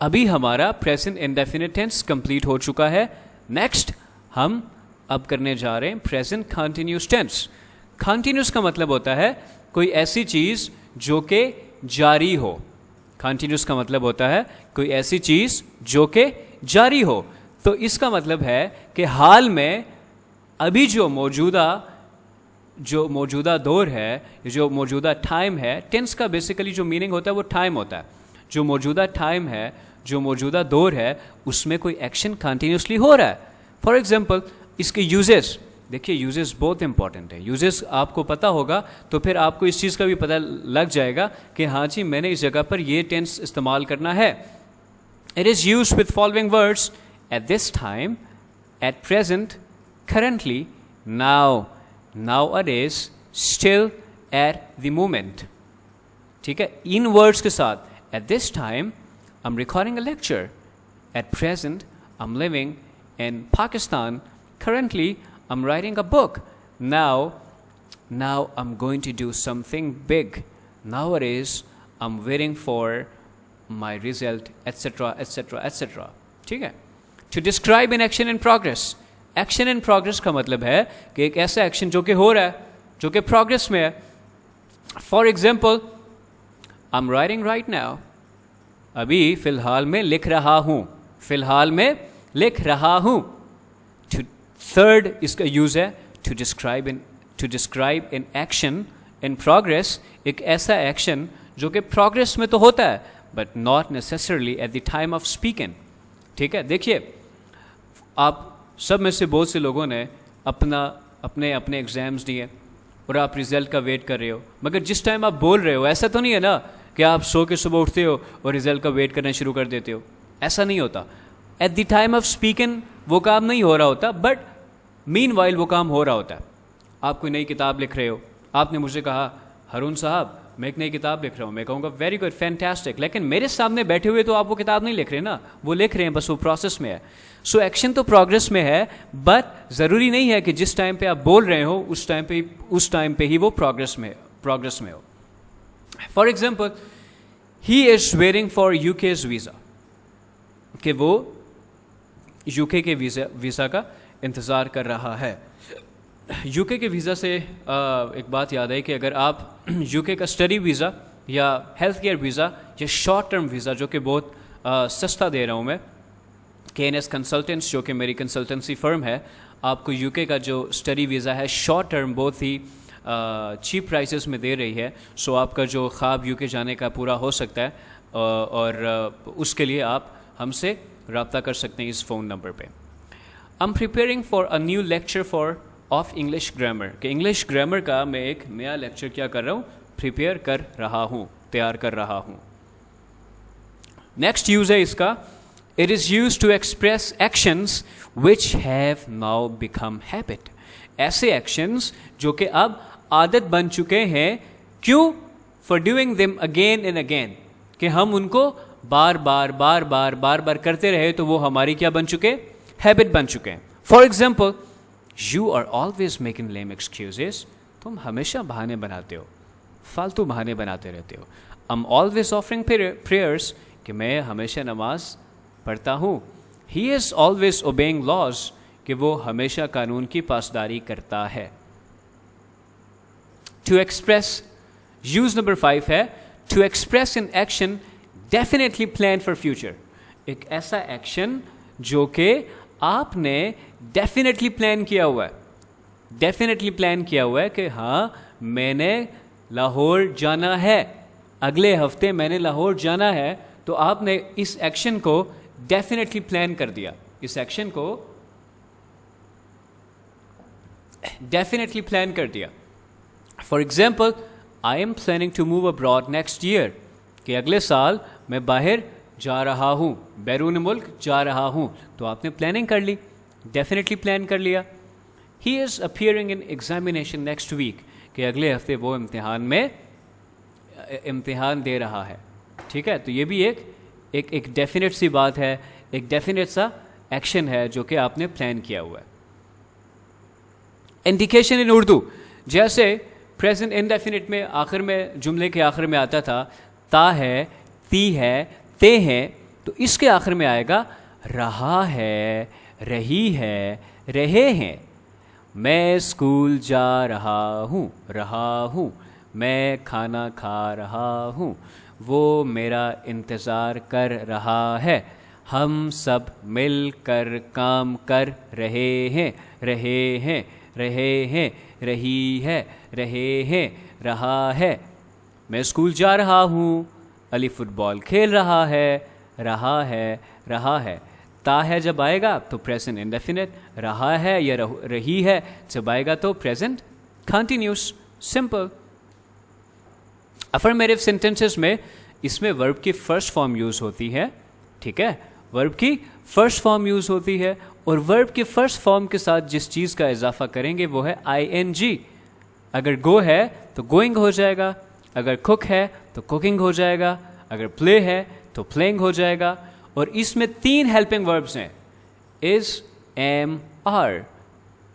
अभी हमारा प्रेजेंट इंडेफिनिट टेंस कंप्लीट हो चुका है। नेक्स्ट हम अब करने जा रहे हैं प्रेजेंट कंटिन्यूस टेंस। कंटिन्यूस का मतलब होता है कोई ऐसी चीज़ जो कि जारी हो। कंटिन्यूस का मतलब होता है कोई ऐसी चीज़ जो कि जारी हो। तो इसका मतलब है कि हाल में अभी जो मौजूदा दौर है, जो मौजूदा टाइम है, टेंस का बेसिकली जो मीनिंग होता है वो टाइम होता है। जो मौजूदा टाइम है, जो मौजूदा दौर है, उसमें कोई एक्शन कंटिन्यूसली हो रहा है। फॉर एग्जाम्पल, इसके यूजेस देखिए, यूजेस बहुत इंपॉर्टेंट है। यूजेस आपको पता होगा तो फिर आपको इस चीज़ का भी पता लग जाएगा कि हाँ जी, मैंने इस जगह पर ये टेंस इस्तेमाल करना है। It is use with following words, at this time, at present, currently, now, nowadays, still, at the moment। ठीक है, इन वर्ड्स के साथ, at this time I'm recording a lecture, at present I'm living in Pakistan, currently I'm writing a book, now I'm going to do something big, nowadays I'm waiting for my result, etc etc etc। ठीक है, to describe an action in progress। Action in progress का मतलब है कि एक ऐसा action जो कि हो रहा है, जो कि प्रोग्रेस में है। For example, I am writing right now, अभी फिलहाल में लिख रहा हूँ, फिलहाल में लिख रहा हूँ। थर्ड इसका यूज है to describe in action in progress, एक ऐसा एक्शन जो कि प्रोग्रेस में तो होता है but not necessarily eight the time of speaking. ठीक है, देखिए, आप सब में से बहुत से लोगों ने अपने एग्ज़ाम्स दिए और आप रिज़ल्ट का वेट कर रहे हो, मगर जिस टाइम आप बोल रहे हो, ऐसा तो नहीं है ना कि आप सो के सुबह उठते हो और रिज़ल्ट का वेट करना शुरू कर देते हो। ऐसा नहीं होता। Eight the time of speaking वो काम नहीं हो रहा होता, बट मीनवाइल वो काम हो रहा होता है। आप कोई नई किताब लिख रहे हो, आपने मुझे कहा, हरून साहब मैं एक नई किताब लिख रहा हूँ, मैं कहूँगा वेरी गुड, फैंटास्टिक, लेकिन मेरे सामने बैठे हुए तो आप वो किताब नहीं लिख रहे ना, वो लिख रहे हैं, बस वो प्रोसेस में है। सो एक्शन तो प्रोग्रेस में है, बट ज़रूरी नहीं है कि जिस टाइम पे आप बोल रहे हो उस टाइम पे ही वो प्रोग्रेस में हो। For example, he is waiting for UK's visa, कि वो यूके के वीज़ा का इंतज़ार कर रहा है। यूके के वीज़ा से एक बात याद है कि अगर आप यूके का स्टडी वीज़ा या हेल्थ केयर वीज़ा या शॉर्ट टर्म वीज़ा जो कि बहुत सस्ता दे रहा हूँ मैं, KNS कंसल्टेंट्स जो कि मेरी कंसल्टेंसी फर्म है, आपको यूके का जो स्टडी वीज़ा है शॉर्ट टर्म बहुत ही चीप प्राइसेस में दे रही है। सो आपका जो ख्वाब यूके जाने का पूरा हो सकता है और उसके लिए आप हमसे रब्ता कर सकते हैं इस फ़ोन नंबर पे। I am preparing for a new lecture for of English grammar, कि इंग्लिश ग्रामर का मैं एक नया लेक्चर क्या कर रहा हूँ, प्रिपेयर कर रहा हूँ, तैयार कर रहा हूँ। नेक्स्ट यूज़ है इसका, it is use to express actions which have now become habit. ऐसे एक्शंस जो कि अब आदत बन चुके हैं, क्यों, for doing them again and again, कि हम उनको बार बार करते रहे तो वो हमारी क्या बन चुके, हैबिट बन चुके हैं। For example, you are always making lame excuses, तुम हमेशा बहाने बनाते हो, फालतू बहाने बनाते रहते हो। I am always offering prayers, कि मैं हमेशा नमाज पढ़ता हूँ। He is always obeying laws, कि वो हमेशा कानून की पासदारी करता है। टू एक्सप्रेस, यूज नंबर 5 है to express in action definitely plan for future. एक ऐसा एक्शन जो कि आपने डेफिनेटली प्लान किया हुआ है, डेफिनेटली प्लान किया हुआ है कि हाँ मैंने लाहौर जाना है, अगले हफ्ते मैंने लाहौर जाना है, तो आपने इस एक्शन को डेफिनेटली प्लान कर दिया, इस एक्शन को डेफिनेटली प्लान कर दिया। For example, I am planning to move abroad next year, कि अगले साल मैं बाहर जा रहा हूँ, बैरून मुल्क जा रहा हूँ, तो आपने प्लानिंग कर ली, डेफिनेटली प्लान कर लिया। He is appearing in examination next week, कि अगले हफ्ते वो इम्तिहान दे रहा है। ठीक है, तो ये भी एक डेफिनेट सी बात है, एक डेफिनेट सा एक्शन है जो कि आपने प्लान किया हुआ है। इंडिकेशन इन उर्दू, जैसे प्रेजेंट इंडेफिनिट में आखिर में, जुमले के आखिर में आता था ता है, ती है, ते हैं, तो इसके आखिर में आएगा रहा है, रही है, रहे हैं। मैं स्कूल जा रहा हूँ, मैं खाना खा रहा हूँ, वो मेरा इंतज़ार कर रहा है, हम सब मिलकर काम कर रहे हैं, रहे हैं, रही है, रहे हैं, रहा है। मैं स्कूल जा रहा हूँ, अली फुटबॉल खेल रहा है, रहा है। ता है जब आएगा तो प्रेजेंट इंडेफिनिट, रहा है या रही है जब आएगा तो present continuous, simple. Affirmative sentences में इसमें वर्ब की फर्स्ट फॉर्म यूज़ होती है, ठीक है, वर्ब की फर्स्ट फॉर्म यूज़ होती है, और वर्ब की फर्स्ट फॉर्म के साथ जिस चीज़ का इजाफा करेंगे वो है ing। अगर गो है तो गोइंग हो जाएगा, अगर कुक है तो कुकिंग हो जाएगा, अगर प्ले है तो प्लेइंग हो जाएगा। और इसमें 3 हेल्पिंग वर्ब्स हैं, is, am, are,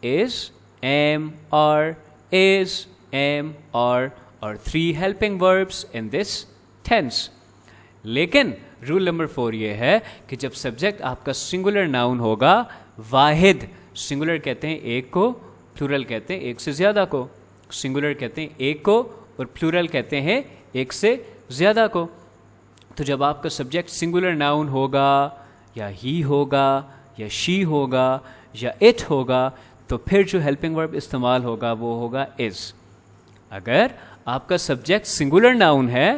is, am, are, is, am, are, और 3 helping verbs in this tense. लेकिन रूल नंबर 4 ये है कि जब सब्जेक्ट आपका सिंगुलर नाउन होगा, वाहिद, सिंगुलर कहते हैं एक को, प्लूरल कहते हैं एक से ज़्यादा को, सिंगुलर कहते हैं एक को और प्लूरल कहते हैं एक से ज़्यादा को। तो जब आपका सब्जेक्ट सिंगुलर नाउन होगा या ही होगा या शी होगा या इट होगा, तो फिर जो हेल्पिंग वर्ब इस्तेमाल होगा वो होगा इज़। अगर आपका सब्जेक्ट सिंगुलर नाउन है,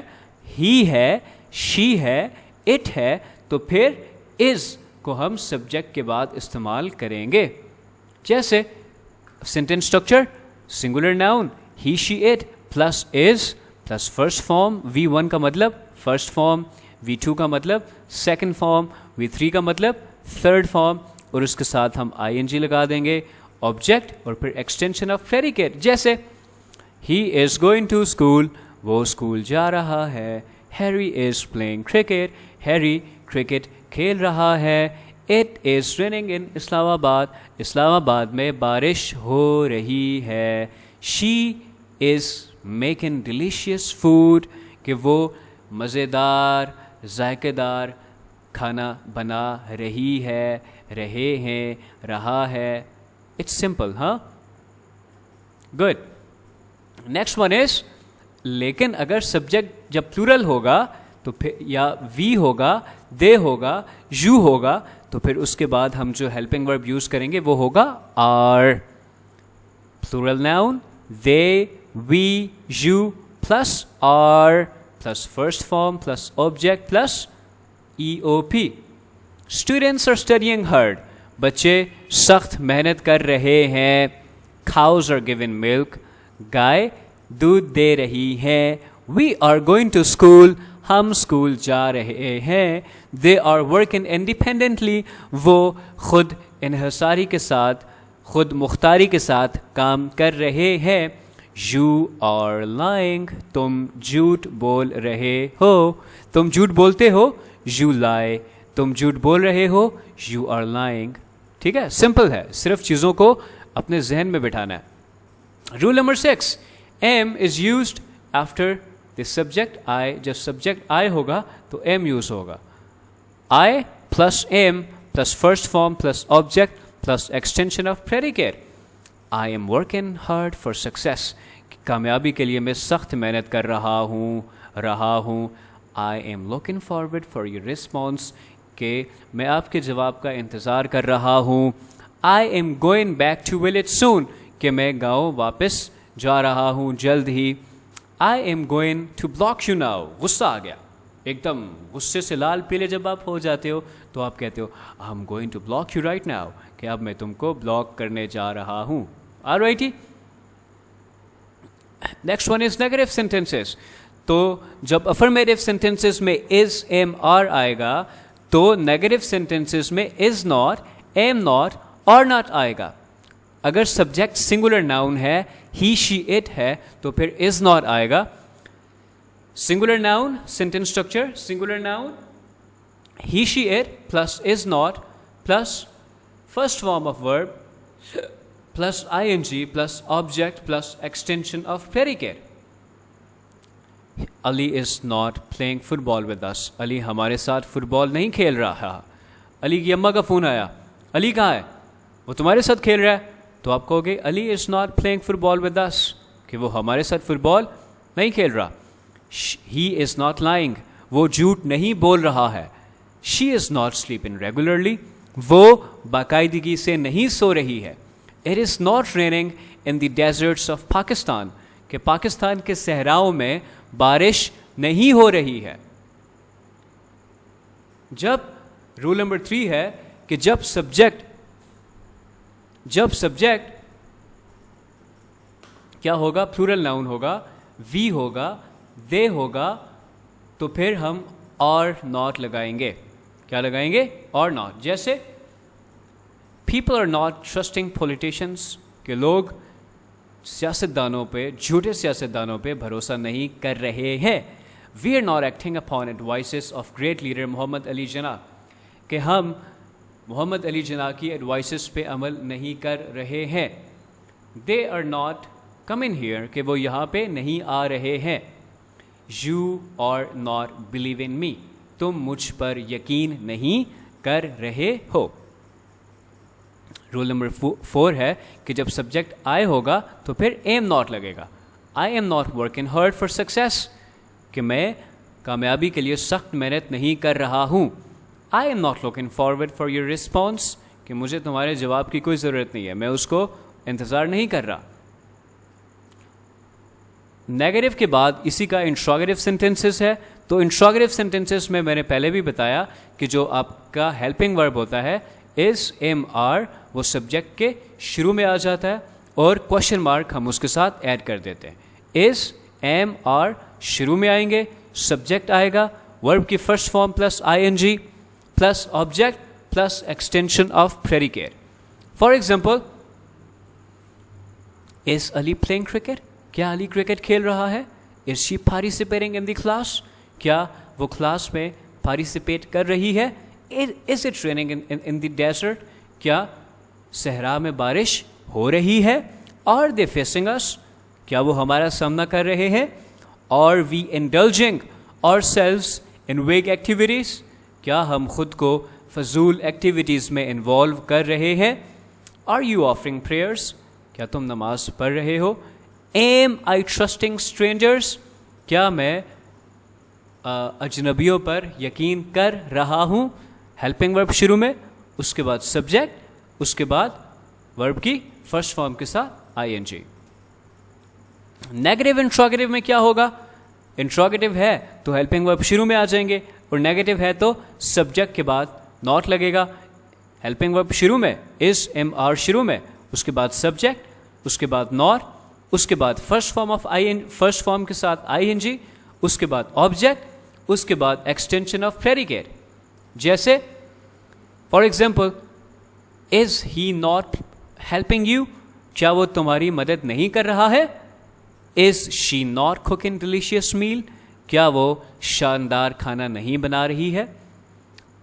ही है, शी है, इट है, तो फिर इज़ को हम सब्जेक्ट के बाद इस्तेमाल करेंगे। जैसे sentence structure, singular noun he, she, it plus is plus first form V1 का मतलब फर्स्ट फॉर्म, V2 का मतलब सेकंड फॉर्म, V3 का मतलब थर्ड फॉर्म, और उसके साथ हम ing लगा देंगे, ऑब्जेक्ट और फिर एक्सटेंशन ऑफ प्रेडिकेट। जैसे he is going to school, वो स्कूल जा रहा है। Harry is playing cricket, Harry cricket खेल रहा है। It is raining in Islamabad, Islamabad में बारिश हो रही है। She is making delicious food, कि वो मज़ेदार जायकेदार खाना बना रही है, रहे हैं, रहा है। इट्स सिंपल, हाँ, गुड। नेक्स्ट वन इज लेकिन अगर सब्जेक्ट जब प्लूरल होगा तो फिर या वी होगा, दे होगा, यू होगा, तो फिर उसके बाद हम जो हेल्पिंग वर्ब यूज करेंगे वो होगा are. Plural noun they, we, you plus are plus first form plus object plus EOP। Students are studying hard, बच्चे सख्त मेहनत कर रहे हैं। काउज आर गिवन मिल्क, गाय दूध दे रही है। We are going to school, हम स्कूल जा रहे हैं। दे आर वर्किंग इंडिपेंडेंटली, वो खुद इन्हसारी के साथ, खुद मुख्तारी के साथ काम कर रहे हैं। यू आर लाइंग, तुम झूठ बोल रहे हो। तुम झूठ बोलते हो, यू लाई। तुम झूठ बोल रहे हो, यू आर लाइंग। ठीक है, सिंपल है, सिर्फ चीज़ों को अपने जहन में बिठाना है। Rule number 6, am is used after the subject I. जब सब्जेक्ट आई होगा तो एम यूज होगा। I plus am plus first form plus object plus extension of predicate. I am working hard for success, कामयाबी के लिए मैं सख्त मेहनत कर रहा हूँ। I am looking forward for your response, के मैं आपके जवाब का इंतज़ार कर रहा हूँ। I am going back to village soon, कि मैं गाँव वापस जा रहा हूँ जल्द ही। I am going to block you now, गुस्सा आ गया, एकदम गुस्से से लाल पीले जब आप हो जाते हो तो आप कहते हो I am going to block you right now, कि अब मैं तुमको ब्लॉक करने जा रहा हूँ। Alrighty, next one is negative sentences. तो जब अफर्मेटिव सेंटेंसेस में इज, एम, आर आएगा तो नेगेटिव सेंटेंसेस में इज नॉट, एम नॉट, और नॉट आएगा। अगर सब्जेक्ट सिंगुलर नाउन है, ही, शी, इट है, तो फिर इज नॉट आएगा। Singular noun, sentence structure, singular noun he, she, it plus is not plus first form of verb plus ing plus object plus extension of predicate. Ali is not playing football with us, Ali हमारे साथ football नहीं खेल रहा। अली की अम्मा का phone आया, अली कहाँ है, वो तुम्हारे साथ खेल रहा है, तो आप कहोगे Ali is not playing football with अस, कि वो हमारे साथ फुटबॉल नहीं खेल रहा। ही इज़ नॉट लाइंग, वो झूठ नहीं बोल रहा है। She is not sleeping regularly, वो बाकायदगी से नहीं सो रही है। It is not raining in the deserts of Pakistan, कि पाकिस्तान के सहराओं में बारिश नहीं हो रही है। जब रूल नंबर 3 है कि जब सब्जेक्ट क्या होगा, प्लूरल नाउन होगा, वी होगा, दे होगा, तो फिर हम और नॉट लगाएंगे। क्या लगाएंगे? और नॉट। जैसे people are not trusting politicians, के लोग सियासतदानों पे, झूठे सियासतदानों पे भरोसा नहीं कर रहे हैं। We are not acting upon advices of great leader Mohammad Ali Jinnah, कि हम मोहम्मद अली जिन्ना की एडवाइसेस पे अमल नहीं कर रहे हैं। They are not coming here, कि वो यहाँ पे नहीं आ रहे हैं। You are not believe in me, तुम मुझ पर यकीन नहीं कर रहे हो। रूल नंबर 4 है कि जब सब्जेक्ट आई होगा तो फिर एम नॉट लगेगा। I am not working hard for success, कि मैं कामयाबी के लिए सख्त मेहनत नहीं कर रहा हूँ। I am not looking forward for your response, कि मुझे तुम्हारे जवाब की कोई ज़रूरत नहीं है, मैं उसको इंतज़ार नहीं कर रहा। नेगेटिव के बाद इसी का इंट्रोगेटिव सेंटेंसेस है। तो इंट्रोगेटिव सेंटेंसेस में मैंने पहले भी बताया कि जो आपका हेल्पिंग वर्ब होता है इज, एम, आर, वो सब्जेक्ट के शुरू में आ जाता है और क्वेश्चन मार्क हम उसके साथ ऐड कर देते हैं। इज, एम, आर शुरू में आएंगे, सब्जेक्ट आएगा, वर्ब की first form plus ing plus object plus extension of predicate. For example, is Ali playing cricket, क्या अली क्रिकेट खेल रहा है? Is she participating in the class, क्या वो क्लास में पार्टिसिपेट कर रही है? Is it raining in the desert, क्या सहरा में बारिश हो रही है? आर दे फेसिंग अस, क्या वो हमारा सामना कर रहे हैं? Are we indulging ourselves in vague activities, क्या हम खुद को फजूल एक्टिविटीज़ में इन्वॉल्व कर रहे हैं? आर यू ऑफरिंग प्रेयर्स, क्या तुम नमाज पढ़ रहे हो? एम आई ट्रस्टिंग स्ट्रेंजर्स, क्या मैं अजनबियों पर यकीन कर रहा हूँ, हेल्पिंग वर्ब शुरू में, उसके बाद सब्जेक्ट, उसके बाद वर्ब की फर्स्ट फॉर्म के साथ आईएनजी। नेगेटिव इंट्रोगेटिव में क्या होगा? इंट्रोगेटिव है तो हेल्पिंग वर्ब शुरू में आ जाएंगे, और नेगेटिव है तो सब्जेक्ट के बाद नॉट लगेगा। हेल्पिंग वर्ब शुरू में इज, एम, आर शुरू में, उसके बाद सब्जेक्ट, उसके बाद नॉट, उसके बाद फर्स्ट फॉर्म के साथ आईएनजी, उसके बाद ऑब्जेक्ट, उसके बाद एक्सटेंशन ऑफ प्रेडिकेट। जैसे for example, is he not helping you? क्या वो तुम्हारी मदद नहीं कर रहा है? Is she not cooking delicious meal? क्या वो शानदार खाना नहीं बना रही है?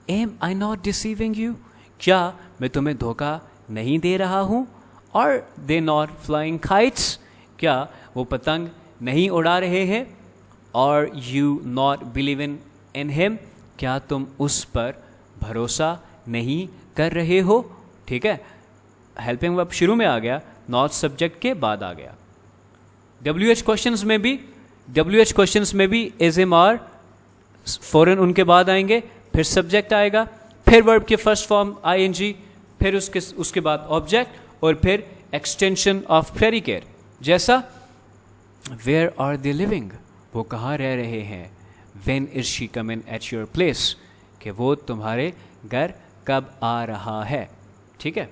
Am I not deceiving you? क्या मैं तुम्हें धोखा नहीं दे रहा हूँ? और दे नॉट फ्लाइंग काइट्स? क्या वो पतंग नहीं उड़ा रहे हैं? और you not believe in him? क्या तुम उस पर भरोसा नहीं कर रहे हो? ठीक है, हेल्पिंग वर्ब शुरू में आ गया, नॉट सब्जेक्ट के बाद आ गया। WH क्वेश्चंस में भी इज, एम, आर फौरन उनके बाद आएंगे, फिर सब्जेक्ट आएगा, फिर वर्ब के फर्स्ट फॉर्म आईएनजी, फिर उसके बाद ऑब्जेक्ट, और फिर एक्सटेंशन ऑफ प्रेडिकेट। जैसा वेयर आर दे लिविंग? वो कहाँ रह रहे हैं? When is she coming at your place? कि वो तुम्हारे घर कब आ रहा है। ठीक है,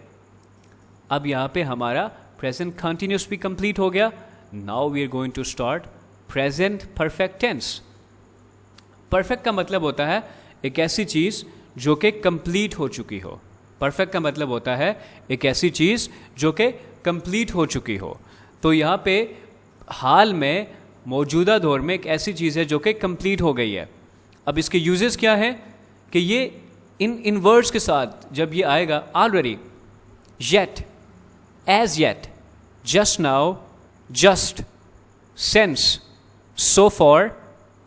अब यहाँ पे हमारा प्रेजेंट कंटिन्यूस भी कंप्लीट हो गया। Now we are going to start present perfect tense. Perfect का मतलब होता है एक ऐसी चीज़ जो कि कंप्लीट हो चुकी हो। परफेक्ट का मतलब होता है एक ऐसी चीज़ जो कि कंप्लीट हो चुकी हो। तो यहाँ पे हाल में, मौजूदा दौर में एक ऐसी चीज़ है जो कि कंप्लीट हो गई है। अब इसके यूजेस क्या हैं कि ये इन वर्ड्स के साथ जब ये आएगा, already, yet, as yet, just now, just, since, so far,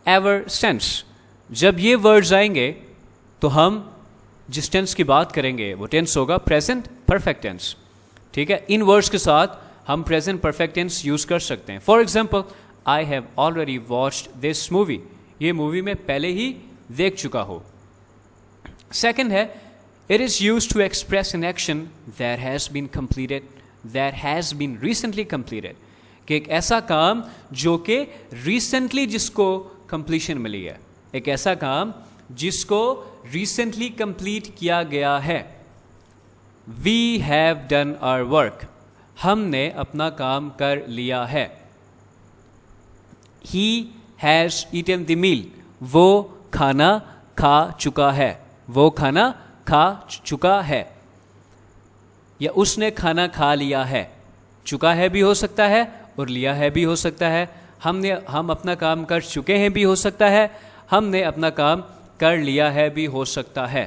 ever since, जब ये वर्ड्स आएंगे तो हम जिस टेंस की बात करेंगे वो टेंस होगा प्रेजेंट परफेक्ट टेंस। ठीक है, इन वर्ड्स के साथ हम प्रेजेंट परफेक्ट टेंस यूज कर सकते हैं। For example, I have already watched this movie, ये मूवी मैं पहले ही देख चुका हूँ। सेकेंड है, it is use to express an action that has been completed, that has been recently completed, कि एक ऐसा काम जो कि रिसेंटली जिसको कंप्लीशन मिली है, एक ऐसा काम जिसको रिसेंटली कंप्लीट किया गया है। We have done our work, हमने अपना काम कर लिया है। He has eaten the meal, वो खाना खा चुका है, वो खाना खा चुका है। या उसने खाना खा लिया है, चुका है भी हो सकता है और लिया है भी हो सकता है। हम अपना काम कर चुके हैं भी हो सकता है, हमने अपना काम कर लिया है भी हो सकता है।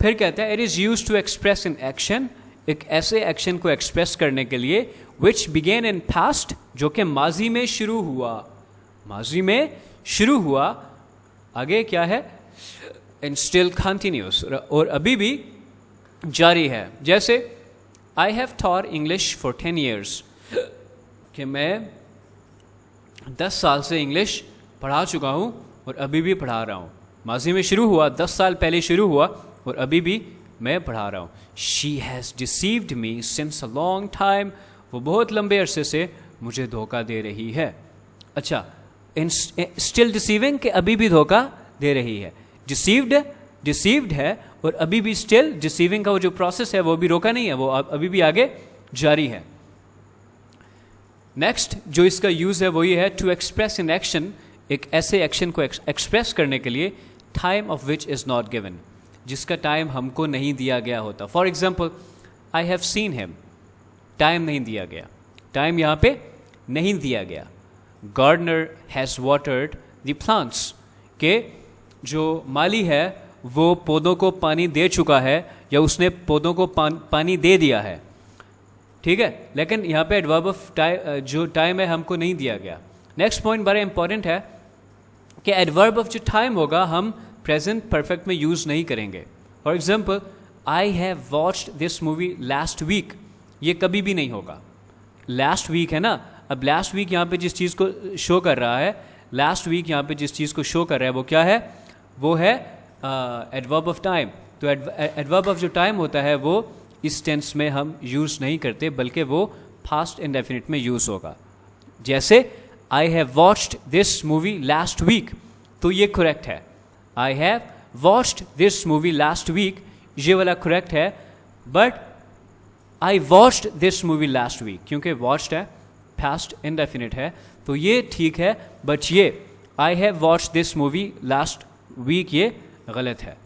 फिर कहता है, it is use to express an action, एक ऐसे एक्शन को एक्सप्रेस करने के लिए विच बिगेन इन पास्ट, जो कि माजी में शुरू हुआ, माजी में शुरू हुआ, आगे क्या है, एंड स्टिल कंटिन्यूस, और अभी भी जारी है। जैसे I have taught English for 10 years, कि मैं 10 साल से इंग्लिश पढ़ा चुका हूँ और अभी भी पढ़ा रहा हूँ। माजी में शुरू हुआ, 10 साल पहले शुरू हुआ और अभी भी मैं पढ़ा रहा हूँ। She has deceived me since a long time, वो बहुत लंबे अरसे से मुझे धोखा दे रही है। अच्छा, स्टिल डिसीविंग, के अभी भी धोखा दे रही है। डिसीव्ड है और अभी भी स्टिल डिसीविंग का वो जो प्रोसेस है वो भी रोका नहीं है, वो अभी भी आगे जारी है। नेक्स्ट जो इसका यूज है वो ये है, टू एक्सप्रेस एन एक्शन, एक ऐसे एक्शन को एक्सप्रेस करने के लिए, time of which is not given, जिसका टाइम हमको नहीं दिया गया होता। For example, I have seen him, time नहीं दिया गया, टाइम यहाँ पे नहीं दिया गया। Gardener has watered the plants, के जो माली है वो पौधों को पानी दे चुका है या उसने पौधों को पानी दे दिया है। ठीक है, लेकिन यहाँ पे एडवर्ब ऑफ टाइम, जो टाइम है हमको नहीं दिया गया। नेक्स्ट पॉइंट बड़ा इंपॉर्टेंट है कि एडवर्ब ऑफ जो टाइम होगा हम प्रेजेंट परफेक्ट में यूज़ नहीं करेंगे। For example, I have watched this movie last week, ये कभी भी नहीं होगा। लास्ट वीक है ना, अब लास्ट वीक यहाँ पे जिस चीज़ को शो कर रहा है, लास्ट वीक यहाँ पे जिस चीज़ को शो कर रहा है वो क्या है, वो है एडवर्ब ऑफ टाइम। तो एडवर्ब ऑफ जो टाइम होता है वो इस टेंस में हम यूज़ नहीं करते, बल्कि वो पास्ट इंडेफिनिट में यूज़ होगा। जैसे I have watched this movie last week, तो ये करेक्ट है। I have watched this movie last week, ये वाला करेक्ट है। But I watched this movie last week, क्योंकि वॉच्ड है, पास्ट इंडेफिनिट है, तो ये ठीक है। बट ये I have watched this movie last week ये गलत है।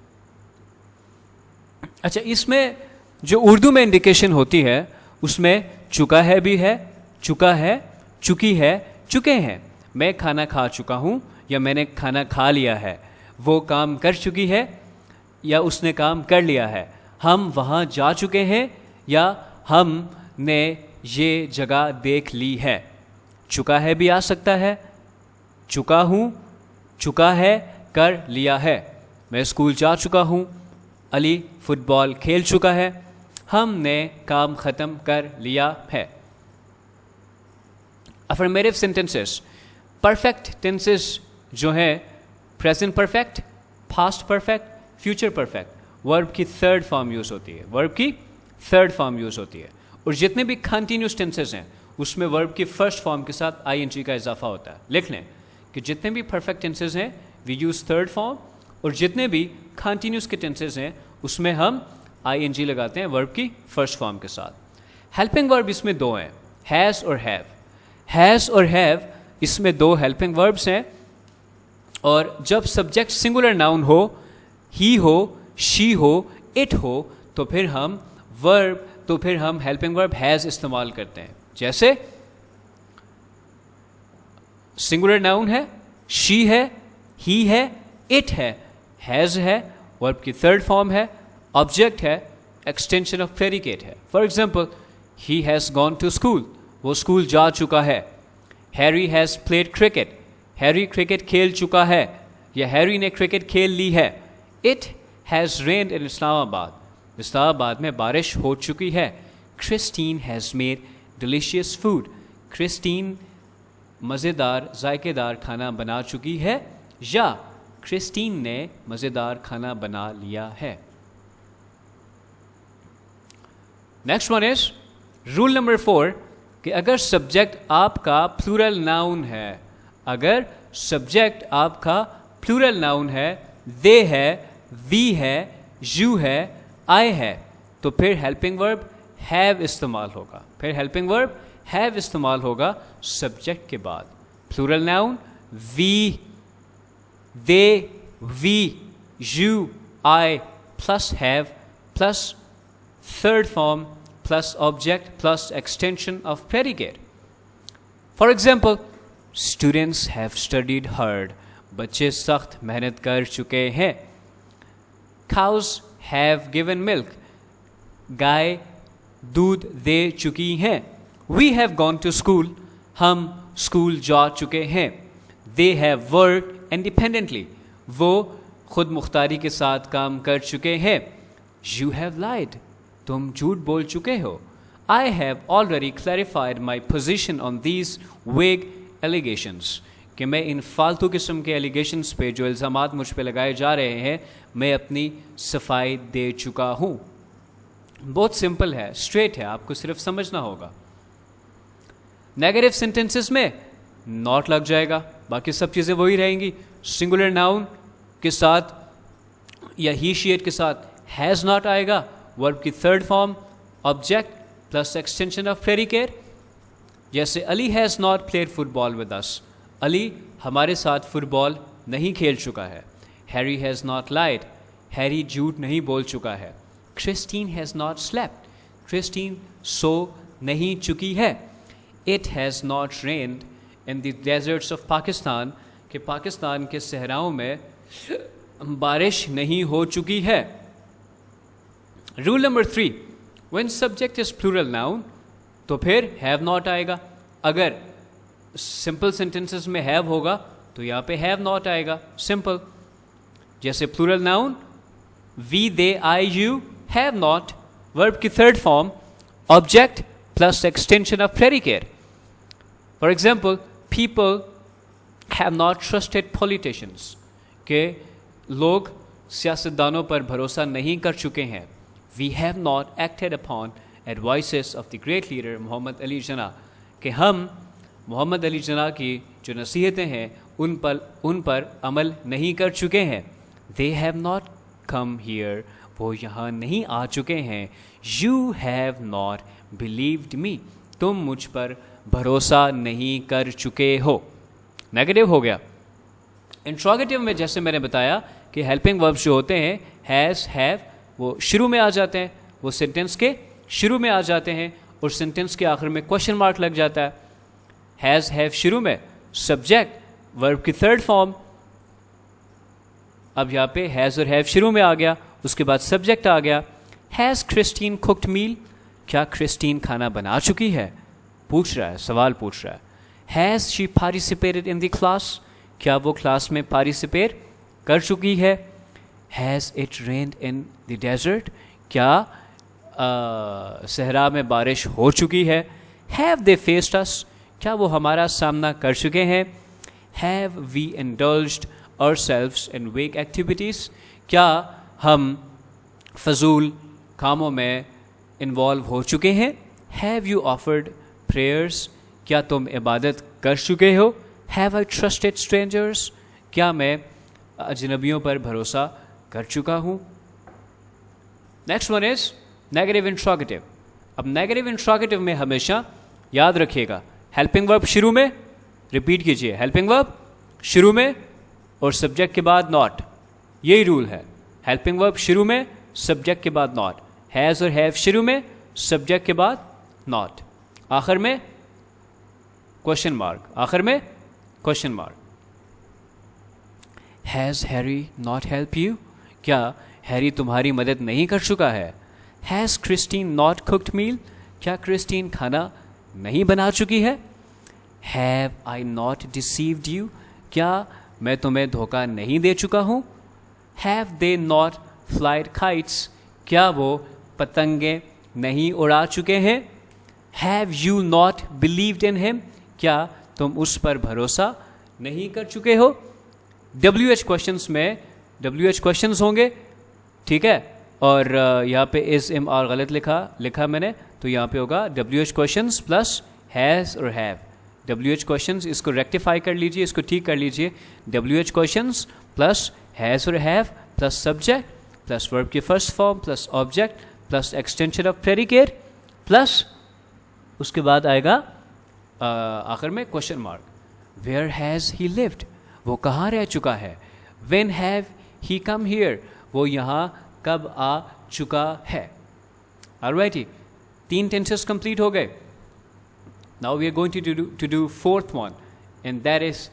अच्छा, इसमें जो उर्दू में इंडिकेशन होती है उसमें चुका है भी है, चुका है, चुकी है, चुके हैं। मैं खाना खा चुका हूँ या मैंने खाना खा लिया है। वो काम कर चुकी है या उसने काम कर लिया है। हम वहाँ जा चुके हैं या हमने ये जगह देख ली है। चुका है भी आ सकता है, चुका हूँ, चुका है, कर लिया है। मैं स्कूल जा चुका हूँ, अली फुटबॉल खेल चुका है, हमने काम ख़त्म कर लिया है। अफर्मेटिव सेंटेंसेस, परफेक्ट टेंसेस जो हैं, present perfect, past perfect, future perfect, verb की थर्ड फॉर्म यूज़ होती है, वर्ब की थर्ड फॉर्म यूज़ होती है। और जितने भी कंटिन्यूस टेंसेस हैं उसमें वर्ब की फर्स्ट फॉर्म के साथ आईएनजी का इजाफा होता है। लिख लें कि जितने भी परफेक्ट टेंसेस हैं वी यूज़ थर्ड फॉर्म, और जितने भी कंटिन्यूस के टेंसेस हैं उसमें हम आईएनजी लगाते हैं वर्ब की फर्स्ट फॉर्म के साथ। हेल्पिंग वर्ब इसमें दो हैं, हैज़ और हैव। हैज़ और हैव इसमें दो हेल्पिंग वर्ब्स हैं, और जब सब्जेक्ट सिंगुलर नाउन हो, ही हो, शी हो, इट हो, तो फिर हम हेल्पिंग वर्ब हैज़ इस्तेमाल करते हैं। जैसे सिंगुलर नाउन है, शी है, ही है, इट है, हैज़ है, वर्ब की थर्ड फॉर्म है, ऑब्जेक्ट है, एक्सटेंशन ऑफ प्रेडिकेट है। For example, he has gone to school, वो स्कूल जा चुका है। Harry has played cricket, Harry cricket खेल चुका है या हैरी ने क्रिकेट खेल ली है। इट हैज़ रेन्ड इन इस्लामाबाद, इस्लामाबाद में बारिश हो चुकी है। Christine has made delicious food, Christine मज़ेदार जायकेदार खाना बना चुकी है या क्रिस्टीन ने मज़ेदार खाना बना लिया है। Next one is rule number 4 कि अगर सब्जेक्ट आपका प्लूरल नाउन है, अगर सब्जेक्ट आपका प्लूरल नाउन है, दे है, वी है, यू है, आई है, तो फिर हेल्पिंग वर्ब हैव इस्तेमाल होगा। फिर हेल्पिंग वर्ब हैव इस्तेमाल होगा सब्जेक्ट के बाद। Plural noun we, they, we, you, I plus have plus third form plus object plus extension of predicate. For example, students have studied hard, बच्चे सख्त मेहनत कर चुके हैं। काउज हैव गिवन मिल्क, गाय दूध दे चुकी हैं। We have gone to school, हम स्कूल जा चुके हैं। दे हैव वर्कड इंडिपेंडेंटली, वो खुद मुख्तारी के साथ काम कर चुके हैं। यू हैव लाइड, तुम झूठ बोल चुके हो। आई have already clarified my position on these वेग एलिगेशंस, कि मैं इन फालतू किस्म के एलिगेशंस पे जो इल्ज़ामात मुझ पे लगाए जा रहे हैं, मैं अपनी सफाई दे चुका हूँ। बहुत सिंपल है, स्ट्रेट है, आपको सिर्फ समझना होगा। नेगेटिव सेंटेंसेस में नॉट लग जाएगा, बाकी सब चीज़ें वही रहेंगी। सिंगुलर नाउन के साथ या ही शी इट के साथ हैज़ नॉट आएगा, वर्ब की third form, object plus extension of predicate. जैसे Ali has not played football with us, Ali हमारे साथ फुटबॉल नहीं खेल चुका है। Harry has not lied, Harry झूठ नहीं बोल चुका है। Christine has not slept, Christine सो नहीं चुकी है। It has not rained in the deserts of Pakistan, कि पाकिस्तान के सहराओं में बारिश नहीं हो चुकी है। Rule number 3, when subject is plural noun तो फिर हैव नॉट आएगा। अगर सिंपल सेंटेंसेस में हैव होगा तो यहाँ पे हैव नॉट आएगा, सिंपल। जैसे plural noun we, they, I, you, have not, verb की third form, object plus extension of predicate. For example, people have not trusted politicians, के लोग सियासतदानों पर भरोसा नहीं कर चुके हैं. We have not acted upon advices of the great leader Mohammad Ali Jinnah, कि हम मोहम्मद अली जना की जो नसीहतें हैं उन पर अमल नहीं कर चुके हैं. दे हैव नॉट कम हियर, वो यहाँ नहीं आ चुके हैं. यू हैव नॉट बिलीव्ड मी, तुम मुझ पर भरोसा नहीं कर चुके हो. नेगेटिव हो गया. इंट्रोगेटिव में जैसे मैंने बताया कि हेल्पिंग वर्ब्स जो होते हैं हैज़, हैव, वो शुरू में आ जाते हैं, वो सेंटेंस के शुरू में आ जाते हैं और सेंटेंस के आखिर में क्वेश्चन मार्क लग जाता है. हैज़, हैव शुरू में, सब्जेक्ट वर्ब की थर्ड फॉर्म. अब यहाँ पे हैज़ और हैव शुरू में आ गया, उसके बाद सब्जेक्ट आ गया. हैज़ क्रिस्टीन कुक्ड मील, क्या क्रिस्टीन खाना बना चुकी है, पूछ रहा है, सवाल पूछ रहा है. Has she participated in the class, क्या वो क्लास में पार्टिसिपेट कर चुकी है. Has it rained in the desert, क्या सहरा में बारिश हो चुकी है. हैव दे फेस्ड अस, क्या वो हमारा सामना कर चुके हैं. Have we indulged ourselves in weak activities, क्या हम फजूल कामों में इन्वॉल्व हो चुके हैं. हैव यू ऑफर्ड प्रेयर्स, क्या तुम इबादत कर चुके हो. हैव आई ट्रस्टेड स्ट्रेंजर्स, क्या मैं अजनबियों पर भरोसा कर चुका हूँ. Next one is negative interrogative. अब नेगेटिव इंट्रोगेटिव में हमेशा याद रखिएगा हेल्पिंग वर्ब शुरू में, रिपीट कीजिए, हेल्पिंग वर्ब शुरू में और सब्जेक्ट के बाद नॉट. यही रूल है, हेल्पिंग वर्ब शुरू में, सब्जेक्ट के बाद नॉट. हैज़ और हैव शुरू में, सब्जेक्ट के बाद नॉट, आखिर में क्वेश्चन मार्क, आखिर में question mark. Has Harry not help you, क्या हैरी तुम्हारी मदद नहीं कर चुका है. Has Christine not cooked meal, क्या क्रिस्टीन खाना नहीं बना चुकी है. Have I not deceived you, क्या मैं तुम्हें धोखा नहीं दे चुका हूँ. Have they not flied kites, क्या वो पतंगे नहीं उड़ा चुके हैं. Have you not believed in him, क्या तुम उस पर भरोसा नहीं कर चुके हो. WH क्वेश्चंस में WH क्वेश्चंस होंगे, ठीक है. और यहाँ पे इज इम आर गलत लिखा मैंने, तो यहाँ पे होगा WH क्वेश्चंस प्लस हैज़ और हैव. WH क्वेश्चंस, इसको रेक्टिफाई कर लीजिए, इसको ठीक कर लीजिए. WH क्वेश्चंस प्लस हैज़ और have plus subject plus verb की first form plus object plus extension of predicate plus उसके बाद आएगा आखिर में question mark. Where has he lived, वो कहाँ रह चुका है. When have he come here, वो यहाँ कब आ चुका है. ऑलराइट, 3 टेंसेस कंप्लीट हो गए. Now we are going to do fourth one, and that is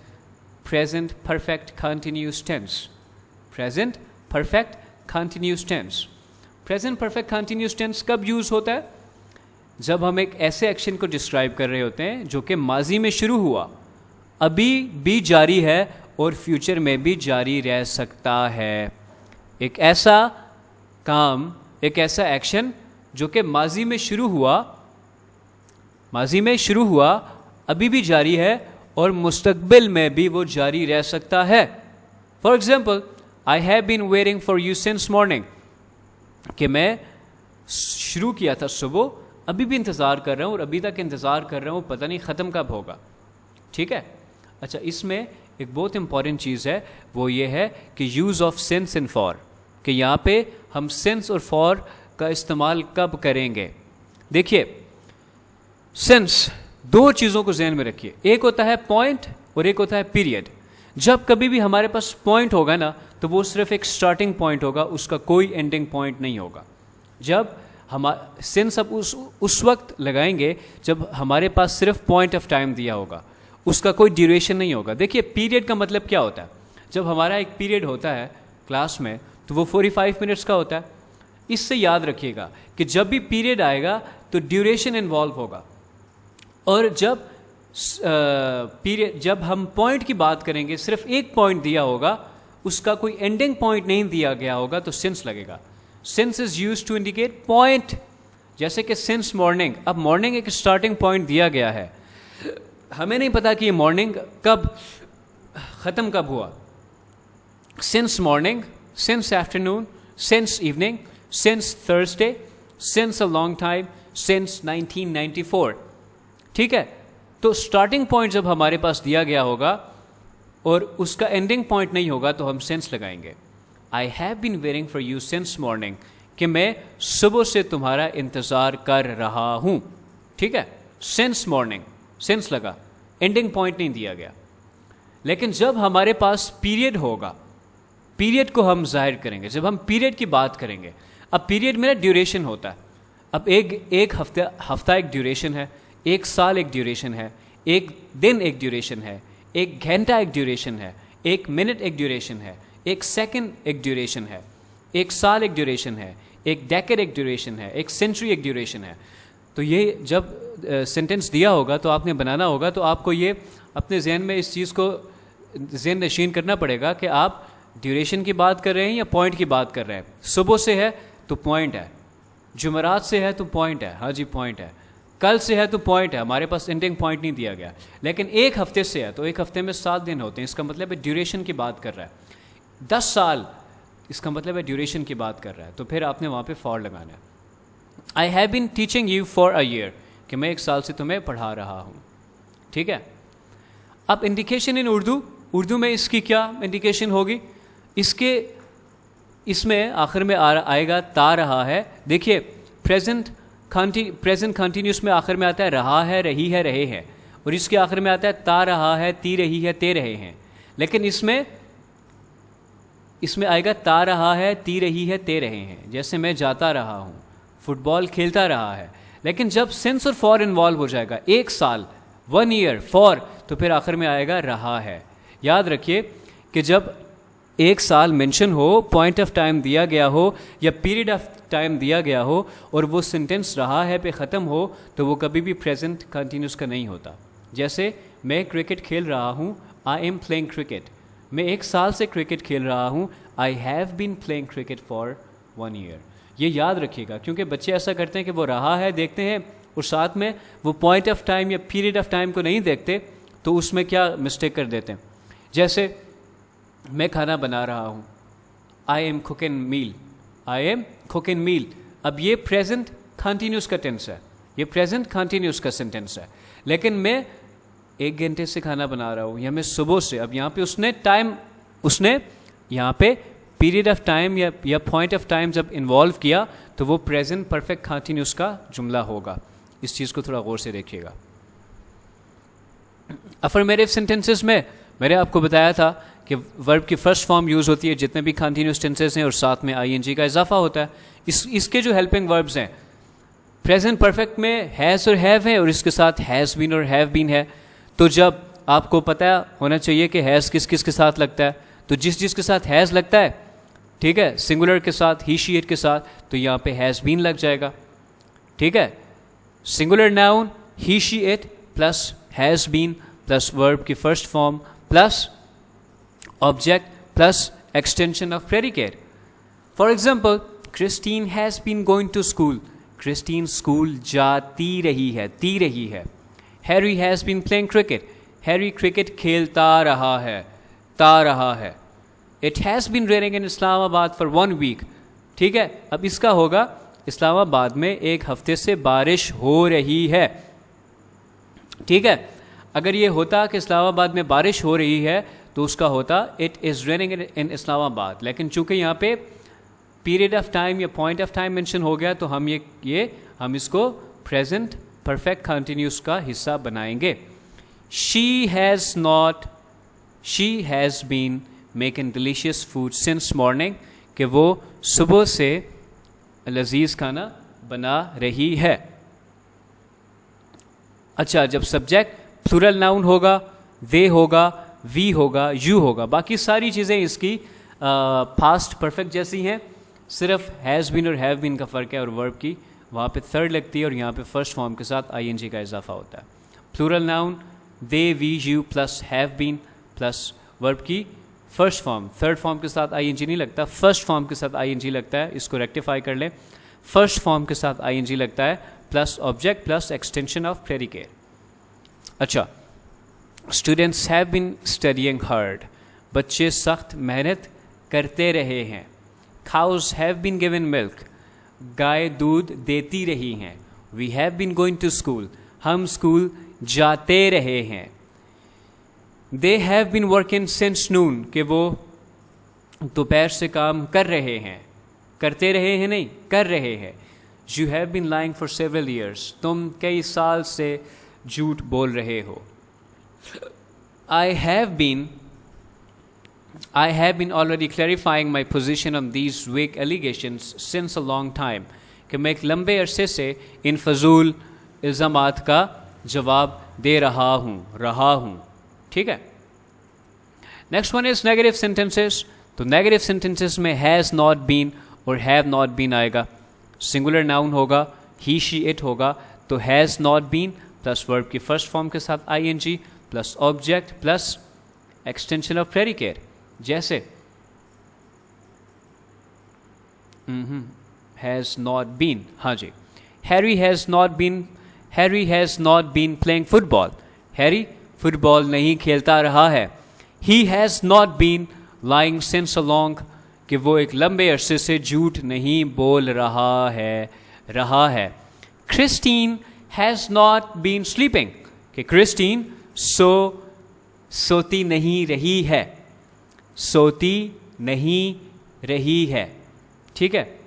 present perfect continuous tense. Present perfect continuous tense. Present perfect continuous tense कब use होता है. जब हम एक ऐसे एक्शन को डिस्क्राइब कर रहे होते हैं जो कि माजी में शुरू हुआ, अभी भी जारी है और फ्यूचर में भी जारी रह सकता है. एक ऐसा काम, एक ऐसा एक्शन जो कि माजी में शुरू हुआ, अभी भी जारी है और मुस्तकबिल में भी वो जारी रह सकता है. For example, I have been waiting for you since morning, कि मैं शुरू किया था सुबह, अभी भी इंतज़ार कर रहा हूँ और अभी तक इंतज़ार कर रहा हूँ, पता नहीं ख़त्म कब होगा. ठीक है. अच्छा, इसमें एक बहुत इंपॉर्टेंट चीज़ है, वो ये है कि use of since and for, कि यहाँ पे हम सिंस और फॉर का इस्तेमाल कब करेंगे. देखिए, सिंस, दो चीज़ों को जहन में रखिए, एक होता है पॉइंट और एक होता है पीरियड. जब कभी भी हमारे पास पॉइंट होगा ना, तो वो सिर्फ एक स्टार्टिंग पॉइंट होगा, उसका कोई एंडिंग पॉइंट नहीं होगा. जब हम सिंस अब उस वक्त लगाएंगे जब हमारे पास सिर्फ पॉइंट ऑफ टाइम दिया होगा, उसका कोई ड्यूरेशन नहीं होगा. देखिए, पीरियड का मतलब क्या होता है. जब हमारा एक पीरियड होता है क्लास में, तो वो 45 मिनट्स का होता है. इससे याद रखिएगा कि जब भी पीरियड आएगा तो ड्यूरेशन इन्वॉल्व होगा, और जब हम पॉइंट की बात करेंगे, सिर्फ एक पॉइंट दिया होगा, उसका कोई एंडिंग पॉइंट नहीं दिया गया होगा, तो सिंस लगेगा. Since is used to indicate point. जैसे कि सिंस मॉर्निंग, अब मॉर्निंग एक स्टार्टिंग पॉइंट दिया गया है, हमें नहीं पता कि ये मॉर्निंग कब ख़त्म कब हुआ? Since morning, since afternoon, since evening, since Thursday, since a long time, since 1994। ठीक है, तो स्टार्टिंग पॉइंट जब हमारे पास दिया गया होगा और उसका एंडिंग पॉइंट नहीं होगा तो हम सिंस लगाएंगे। I have been waiting for you since morning, कि मैं सुबह से तुम्हारा इंतज़ार कर रहा हूँ। ठीक है, सिंस मॉर्निंग, सिंस लगा, एंडिंग पॉइंट नहीं दिया गया। लेकिन जब हमारे पास पीरियड होगा, पीरियड को हम जाहिर करेंगे। जब हम पीरियड की बात करेंगे, अब पीरियड मेरा ड्यूरेशन होता है। अब एक हफ्ता एक ड्यूरेशन है, एक साल एक ड्यूरेशन है, एक दिन एक ड्यूरेशन है, एक घंटा एक ड्यूरेशन है, एक मिनट एक ड्यूरेशन है, एक सेकंड एक ड्यूरेशन है, एक साल एक ड्यूरेशन है, एक डेकेड एक ड्यूरेशन है, एक सेंचुरी एक ड्यूरेशन है। तो ये जब सेंटेंस दिया होगा तो आपने बनाना होगा, तो आपको ये अपने जहन में इस चीज़ को ज़हन नशीन करना पड़ेगा कि आप ड्यूरेशन की बात कर रहे हैं या पॉइंट की बात कर रहे हैं। सुबह से है तो पॉइंट है, जुमेरात से है तो पॉइंट है, हाँ जी पॉइंट है, कल से है तो पॉइंट है, हमारे पास एंडिंग पॉइंट नहीं दिया गया। लेकिन एक हफ्ते से है तो एक हफ्ते में 7 दिन होते हैं, इसका मतलब है ड्यूरेशन की बात कर रहा है। 10 साल, इसका मतलब है ड्यूरेशन की बात कर रहा है, तो फिर आपने वहाँ पे फॉर लगाना है। I have been teaching you for a year, कि मैं 1 साल से तुम्हें पढ़ा रहा हूँ। ठीक है, अब इंडिकेशन इन उर्दू में इसकी क्या इंडिकेशन होगी? इसमें आखिर में आएगा ता रहा है। देखिए प्रेजेंट कंटिन्यूस में आखिर में आता है रहा है, रही है, रहे हैं, और इसके आखिर में आता है ता रहा है, ती रही है, ते रहे हैं। लेकिन इसमें आएगा ता रहा है, ती रही है, ते रहे हैं। जैसे मैं जाता रहा हूँ, फुटबॉल खेलता रहा है। लेकिन जब सिंस और फॉर इन्वॉल्व हो जाएगा, 1 साल, 1 ईयर, फॉर, तो फिर आखिर में आएगा रहा है। याद रखिए कि जब 1 साल मेंशन हो, पॉइंट ऑफ टाइम दिया गया हो या पीरियड ऑफ टाइम दिया गया हो और वो सेंटेंस रहा है पे ख़त्म हो, तो वो कभी भी प्रेजेंट कंटिन्यूस का नहीं होता। जैसे मैं क्रिकेट खेल रहा हूँ, आई एम प्लेइंग क्रिकेट। मैं 1 साल से क्रिकेट खेल रहा हूँ, I have been playing cricket for 1 year. ये याद रखिएगा, क्योंकि बच्चे ऐसा करते हैं कि वो रहा है देखते हैं और साथ में वो पॉइंट ऑफ टाइम या पीरियड ऑफ टाइम को नहीं देखते, तो उसमें क्या मिस्टेक कर देते हैं। जैसे मैं खाना बना रहा हूँ, I am cooking meal, I am cooking meal. अब ये प्रेजेंट कंटिन्यूस का टेंस है, ये प्रेजेंट कंटिन्यूस का सेंटेंस है। लेकिन मैं 1 घंटे से खाना बना रहा हूँ या मैं सुबह से, अब यहाँ पे उसने यहाँ पे पीरियड ऑफ टाइम या पॉइंट ऑफ टाइम जब इन्वॉल्व किया तो वो प्रेजेंट परफेक्ट कंटिन्यूस का जुमला होगा। इस चीज़ को थोड़ा गौर से देखिएगा। अफर्मेटिव सेंटेंसेस में मैंने आपको बताया था कि वर्ब की फर्स्ट फॉर्म यूज़ होती है जितने भी कंटिन्यूस टेंसेस हैं और साथ में आईएनजी का इजाफा होता है। इसके जो हेल्पिंग वर्ब्स हैं, प्रेजेंट परफेक्ट में हैज़ और हैव है और इसके साथ हैज़ बीन और हैव बीन है। तो जब आपको पता होना चाहिए कि हैज़ किस किस के साथ लगता है, तो जिस के साथ हैज़ लगता है, ठीक है, सिंगुलर के साथ, ही शी इट के साथ, तो यहाँ पे हैज़ बीन लग जाएगा। ठीक है, singular noun he she it plus has been plus verb की first form plus object plus extension of predicate. For example, Christine has been going to school, Christine school जाती रही है, ती रही है। Harry has been playing cricket, Harry cricket खेलता रहा है, ता रहा है। It has been raining in Islamabad for 1 week. ठीक है, अब इसका होगा इस्लामाबाद में 1 हफ्ते से बारिश हो रही है। ठीक है, अगर ये होता कि इस्लामाबाद में बारिश हो रही है तो उसका होता it is raining in Islamabad. लेकिन चूंकि यहाँ पे पीरियड ऑफ टाइम या पॉइंट ऑफ टाइम मेंशन हो गया तो हम हम इसको प्रेजेंट परफेक्ट कंटिन्यूस का हिस्सा बनाएंगे। She has been making delicious food since morning, कि वो सुबह से लजीज खाना बना रही है। अच्छा, जब सब्जेक्ट प्लूरल नाउन होगा, दे होगा, वी होगा, यू होगा, बाकी सारी चीज़ें इसकी पास्ट परफेक्ट जैसी हैं, सिर्फ हैज़ बीन और हैव बीन का फ़र्क है और वर्ब की वहाँ पे थर्ड लगती है और यहाँ पे फर्स्ट फॉर्म के साथ आईएनजी का इजाफा होता है। Plural noun they, we, you plus have been plus verb की फर्स्ट फॉर्म, थर्ड फॉर्म के साथ आईएनजी नहीं लगता, फर्स्ट फॉर्म के साथ आईएनजी लगता है। इसको रेक्टिफाई कर लें, फर्स्ट फॉर्म के साथ आईएनजी लगता है plus object plus extension of predicate. अच्छा, students have been studying hard, बच्चे सख्त मेहनत करते रहे हैं। Cows have been given milk, गाय दूध देती रही हैं। We have been going to school, हम स्कूल जाते रहे हैं। They have been working since noon, कि वो दोपहर से काम कर रहे हैं, करते रहे हैं नहीं, कर रहे हैं। You have been lying for several years, तुम कई साल से झूठ बोल रहे हो। I have been already clarifying my position on these vague allegations since a long time, कि मैं एक लंबे अरसे से इन फजूल इल्ज़ामात का जवाब दे रहा हूँ। ठीक है। Next one is negative sentences. तो नेगेटिव सेंटेंसेस में हैज़ नॉट बीन और हैव नॉट बीन आएगा। सिंगुलर नाउन होगा, ही शी इट होगा, तो has not been plus verb की फर्स्ट फॉर्म के साथ ing plus object plus extension of predicate. जैसे हैज़ नॉट बीन, हाँ जी, Harry has not been playing football, Harry football नहीं खेलता रहा है। He has not been lying since a long, कि वो एक लंबे अरसे से झूठ नहीं बोल रहा है। Christine has not been sleeping, कि क्रिस्टीन सोती नहीं रही है। ठीक है।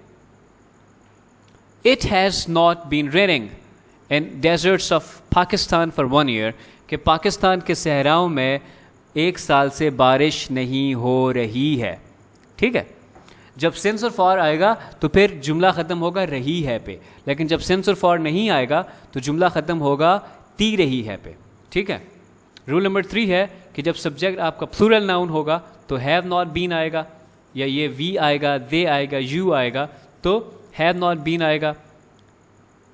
It has not been raining in deserts of Pakistan for 1 year, कि पाकिस्तान के सहराओं में 1 साल से बारिश नहीं हो रही है। ठीक है। जब सेंस और फॉर आएगा तो फिर जुमला ख़त्म होगा रही है पे, लेकिन जब सेंस और फॉर नहीं आएगा तो जुमला ख़त्म होगा ती रही है पे। ठीक है। रूल नंबर 3 है कि जब सब्जेक्ट आपका प्लूरल नाउन होगा तो हैव नॉट बीन आएगा, या ये वी आएगा, दे आएगा, यू आएगा, तो हैव नॉट बीन आएगा।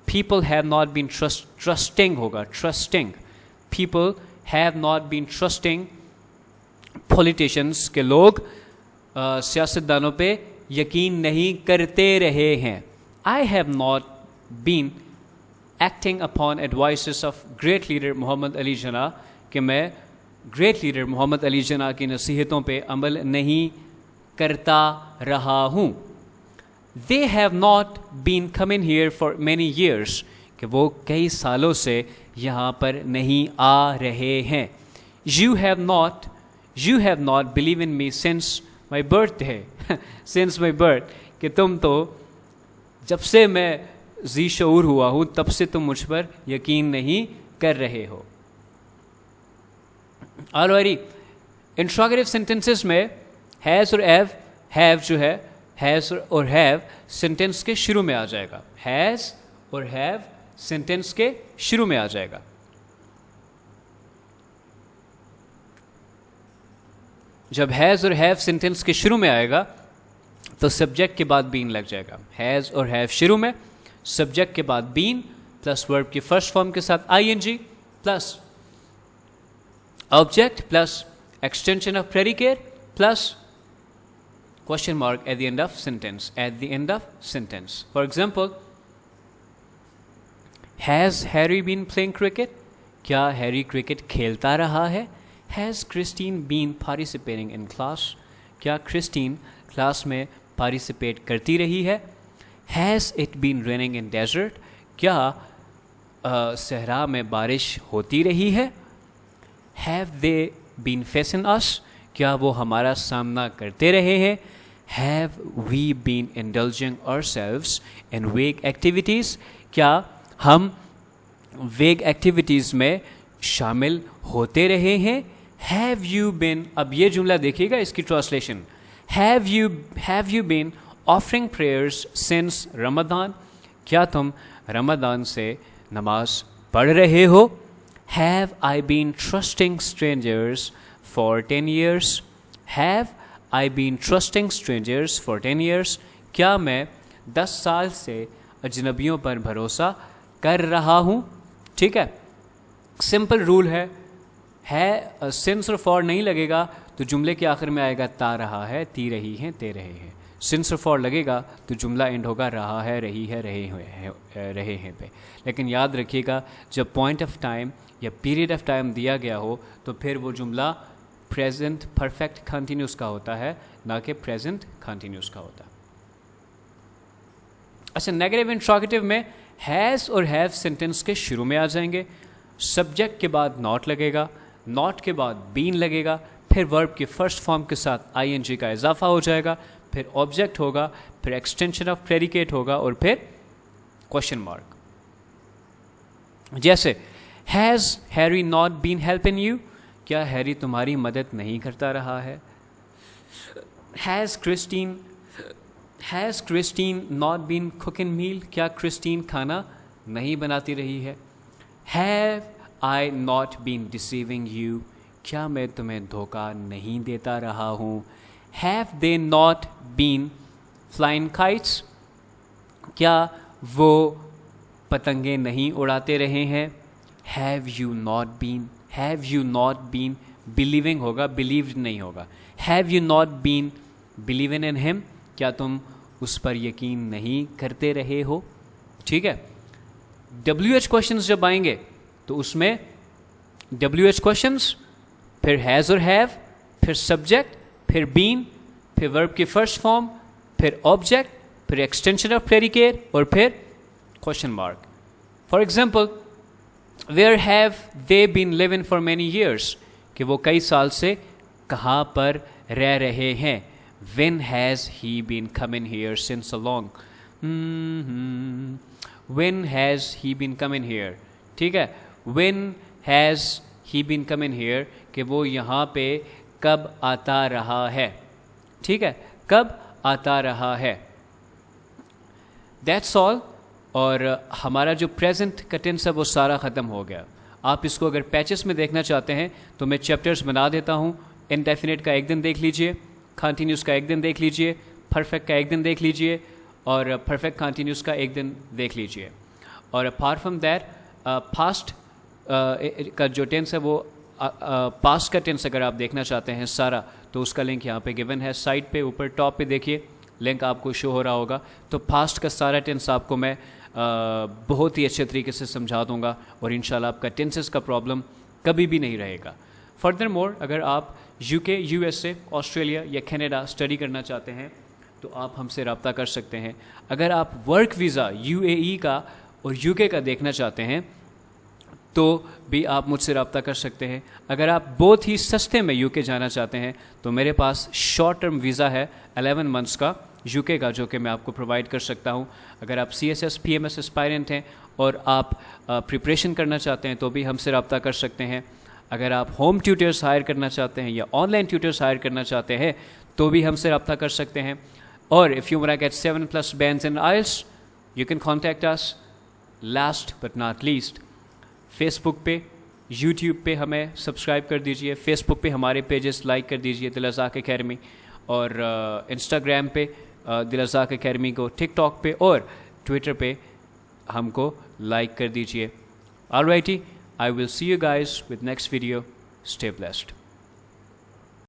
People have not been trusting होगा, trusting. People have not been trusting politicians, के लोग सियासतदानों पे यकीन नहीं करते रहे हैं। I have not been acting upon advices of great leader Mohammad Ali Jinnah, कि मैं ग्रेट लीडर मोहम्मद अली जना की नसीहतों पे अमल नहीं करता रहा हूँ। They have not been coming here for many years, कि वो कई सालों से यहाँ पर नहीं आ रहे हैं। You have not believe in me since my birth है, सिंस माई बर्थ, कि तुम तो जब से मैं जी शऊर हुआ हूँ तब से तुम मुझ पर यकीन नहीं कर रहे हो। ऑलराइट, इंट्रोगेटिव सेंटेंसेस में हैज़ और हैव जो है, हैज़ और हैव सेंटेंस के शुरू में आ जाएगा। हैज़ और हैव सेंटेंस के शुरू में आ जाएगा। जब हैज़ और हैव सेंटेंस के शुरू में आएगा तो सब्जेक्ट के बाद बीन लग जाएगा। हैज़ और हैव शुरू में, सब्जेक्ट के बाद बीन प्लस वर्ब की फर्स्ट फॉर्म के साथ ing plus object plus extension of predicate plus question mark at the end of sentence. For example, has Harry been playing cricket? क्या हैरी क्रिकेट खेलता रहा है? Has Christine been participating in class? क्या Christine class में participate करती रही है? Has it been raining in desert? क्या सहरा में बारिश होती रही है? Have they been facing us? क्या वो हमारा सामना करते रहे हैं? Have we been indulging ourselves in vague activities? क्या हम vague activities में शामिल होते रहे हैं? Have you been, अब ये जुमला देखिएगा इसकी translation, Have you been offering prayers since Ramadan? क्या तुम रमदान से नमाज पढ़ रहे हो? Have I been trusting strangers for 10 years? Have I been trusting strangers for 10 years? क्या मैं 10 साल से अजनबियों पर भरोसा कर रहा हूँ? ठीक है, सिंपल रूल है सिंस और फॉर नहीं लगेगा तो जुमले के आखिर में आएगा ता रहा है, ती रही हैं, ते रहे हैं। सिंस और फॉर लगेगा तो जुमला एंड होगा रहा है, रही है, रहे हैं पे। लेकिन याद रखिएगा जब पॉइंट ऑफ टाइम या पीरियड ऑफ टाइम दिया गया हो तो फिर वो जुमला प्रेजेंट परफेक्ट कंटिन्यूस का होता है, ना कि प्रेजेंट कंटिन्यूस का होता है। अच्छा, नेगेटिव इंट्रोगेटिव में हैज़ और हैव सेंटेंस के शुरू में आ जाएंगे, सब्जेक्ट के बाद नॉट लगेगा, नॉट के बाद बीन लगेगा, फिर वर्ब के फर्स्ट फॉर्म के साथ आईएनजी का इजाफा हो जाएगा, फिर ऑब्जेक्ट होगा, फिर एक्सटेंशन ऑफ प्रेडिकेट होगा और फिर क्वेश्चन मार्क। जैसे has Harry not been helping you, क्या हैरी तुम्हारी मदद नहीं करता रहा है? Has Christine not been cooking meal, क्या क्रिस्टीन खाना नहीं बनाती रही है? Have I not been deceiving you, क्या मैं तुम्हें धोखा नहीं देता रहा हूँ? Have they not been flying kites, क्या वो पतंगे नहीं उड़ाते रहे हैं? Have you not been believing होगा, बिलीव्ड नहीं होगा। Have you not been believing in him, क्या तुम उस पर यकीन नहीं करते रहे हो? ठीक है। WH क्वेश्चंस जब आएंगे तो उसमें WH क्वेश्चंस, फिर हैज़ और हैव, फिर सब्जेक्ट, फिर बीन, फिर वर्ब की फर्स्ट फॉर्म, फिर ऑब्जेक्ट, फिर एक्सटेंशन ऑफ प्रेडिकेट और फिर question mark. For example, where have they been living for many years, कि वो कई साल से कहाँ पर रह रहे हैं। When has he been coming here since so long? When has he been coming here? ठीक है, when has he been coming here, कि वो यहाँ पे कब आता रहा है। ठीक है, कब आता रहा है। That's all। और हमारा जो प्रेजेंट का टेंस है वो सारा ख़त्म हो गया। आप इसको अगर पैचेस में देखना चाहते हैं तो मैं चैप्टर्स बना देता हूँ। इनडेफिनिट का एक दिन देख लीजिए, कंटिन्यूस का एक दिन देख लीजिए, परफेक्ट का एक दिन देख लीजिए और परफेक्ट कंटिन्यूस का एक दिन देख लीजिए। और अपार्ट फ्रॉम दैट पास्ट का जो टेंस है वो पास्ट का टेंस अगर आप देखना चाहते हैं सारा, तो उसका लिंक यहाँ पे गिवन है साइड पे, ऊपर टॉप पे देखिए लिंक आपको शो हो रहा होगा। तो पास्ट का सारा टेंस आपको मैं बहुत ही अच्छे तरीके से समझा दूंगा और इंशाल्लाह आपका टेंसेस का प्रॉब्लम कभी भी नहीं रहेगा। फर्दर मोर, अगर आप UK, USA, ऑस्ट्रेलिया या कनाडा स्टडी करना चाहते हैं तो आप हमसे रब्ता कर सकते हैं। अगर आप वर्क वीज़ा UAE का और UK का देखना चाहते हैं तो भी आप मुझसे रब्ता कर सकते हैं। अगर आप बहुत ही सस्ते में UK जाना चाहते हैं तो मेरे पास शॉर्ट टर्म वीज़ा है 11 मंथ्स का UK का, जो कि मैं आपको प्रोवाइड कर सकता हूं। अगर आप CSS PMS एस्पायरेंट हैं और आप प्रिपरेशन करना चाहते हैं तो भी हमसे रब्ता कर सकते हैं। अगर आप होम ट्यूटर्स हायर करना चाहते हैं या ऑनलाइन ट्यूटर्स हायर करना चाहते हैं तो भी हमसे रब्ता कर सकते हैं। और if you want to get 7+ bands in IELTS, you can contact us। Last but not least, Facebook पे, यूट्यूब पे हमें सब्सक्राइब कर दीजिए, फेसबुक पे हमारे पेजेस लाइक कर दीजिए दिलरज़ाक अकेडमी, और इंस्टाग्राम पे दिलरज़ाक अकेडमी को, टिकटॉक पे और ट्विटर पे हमको लाइक कर दीजिए। Alrighty, I will see you guys with next video. Stay blessed.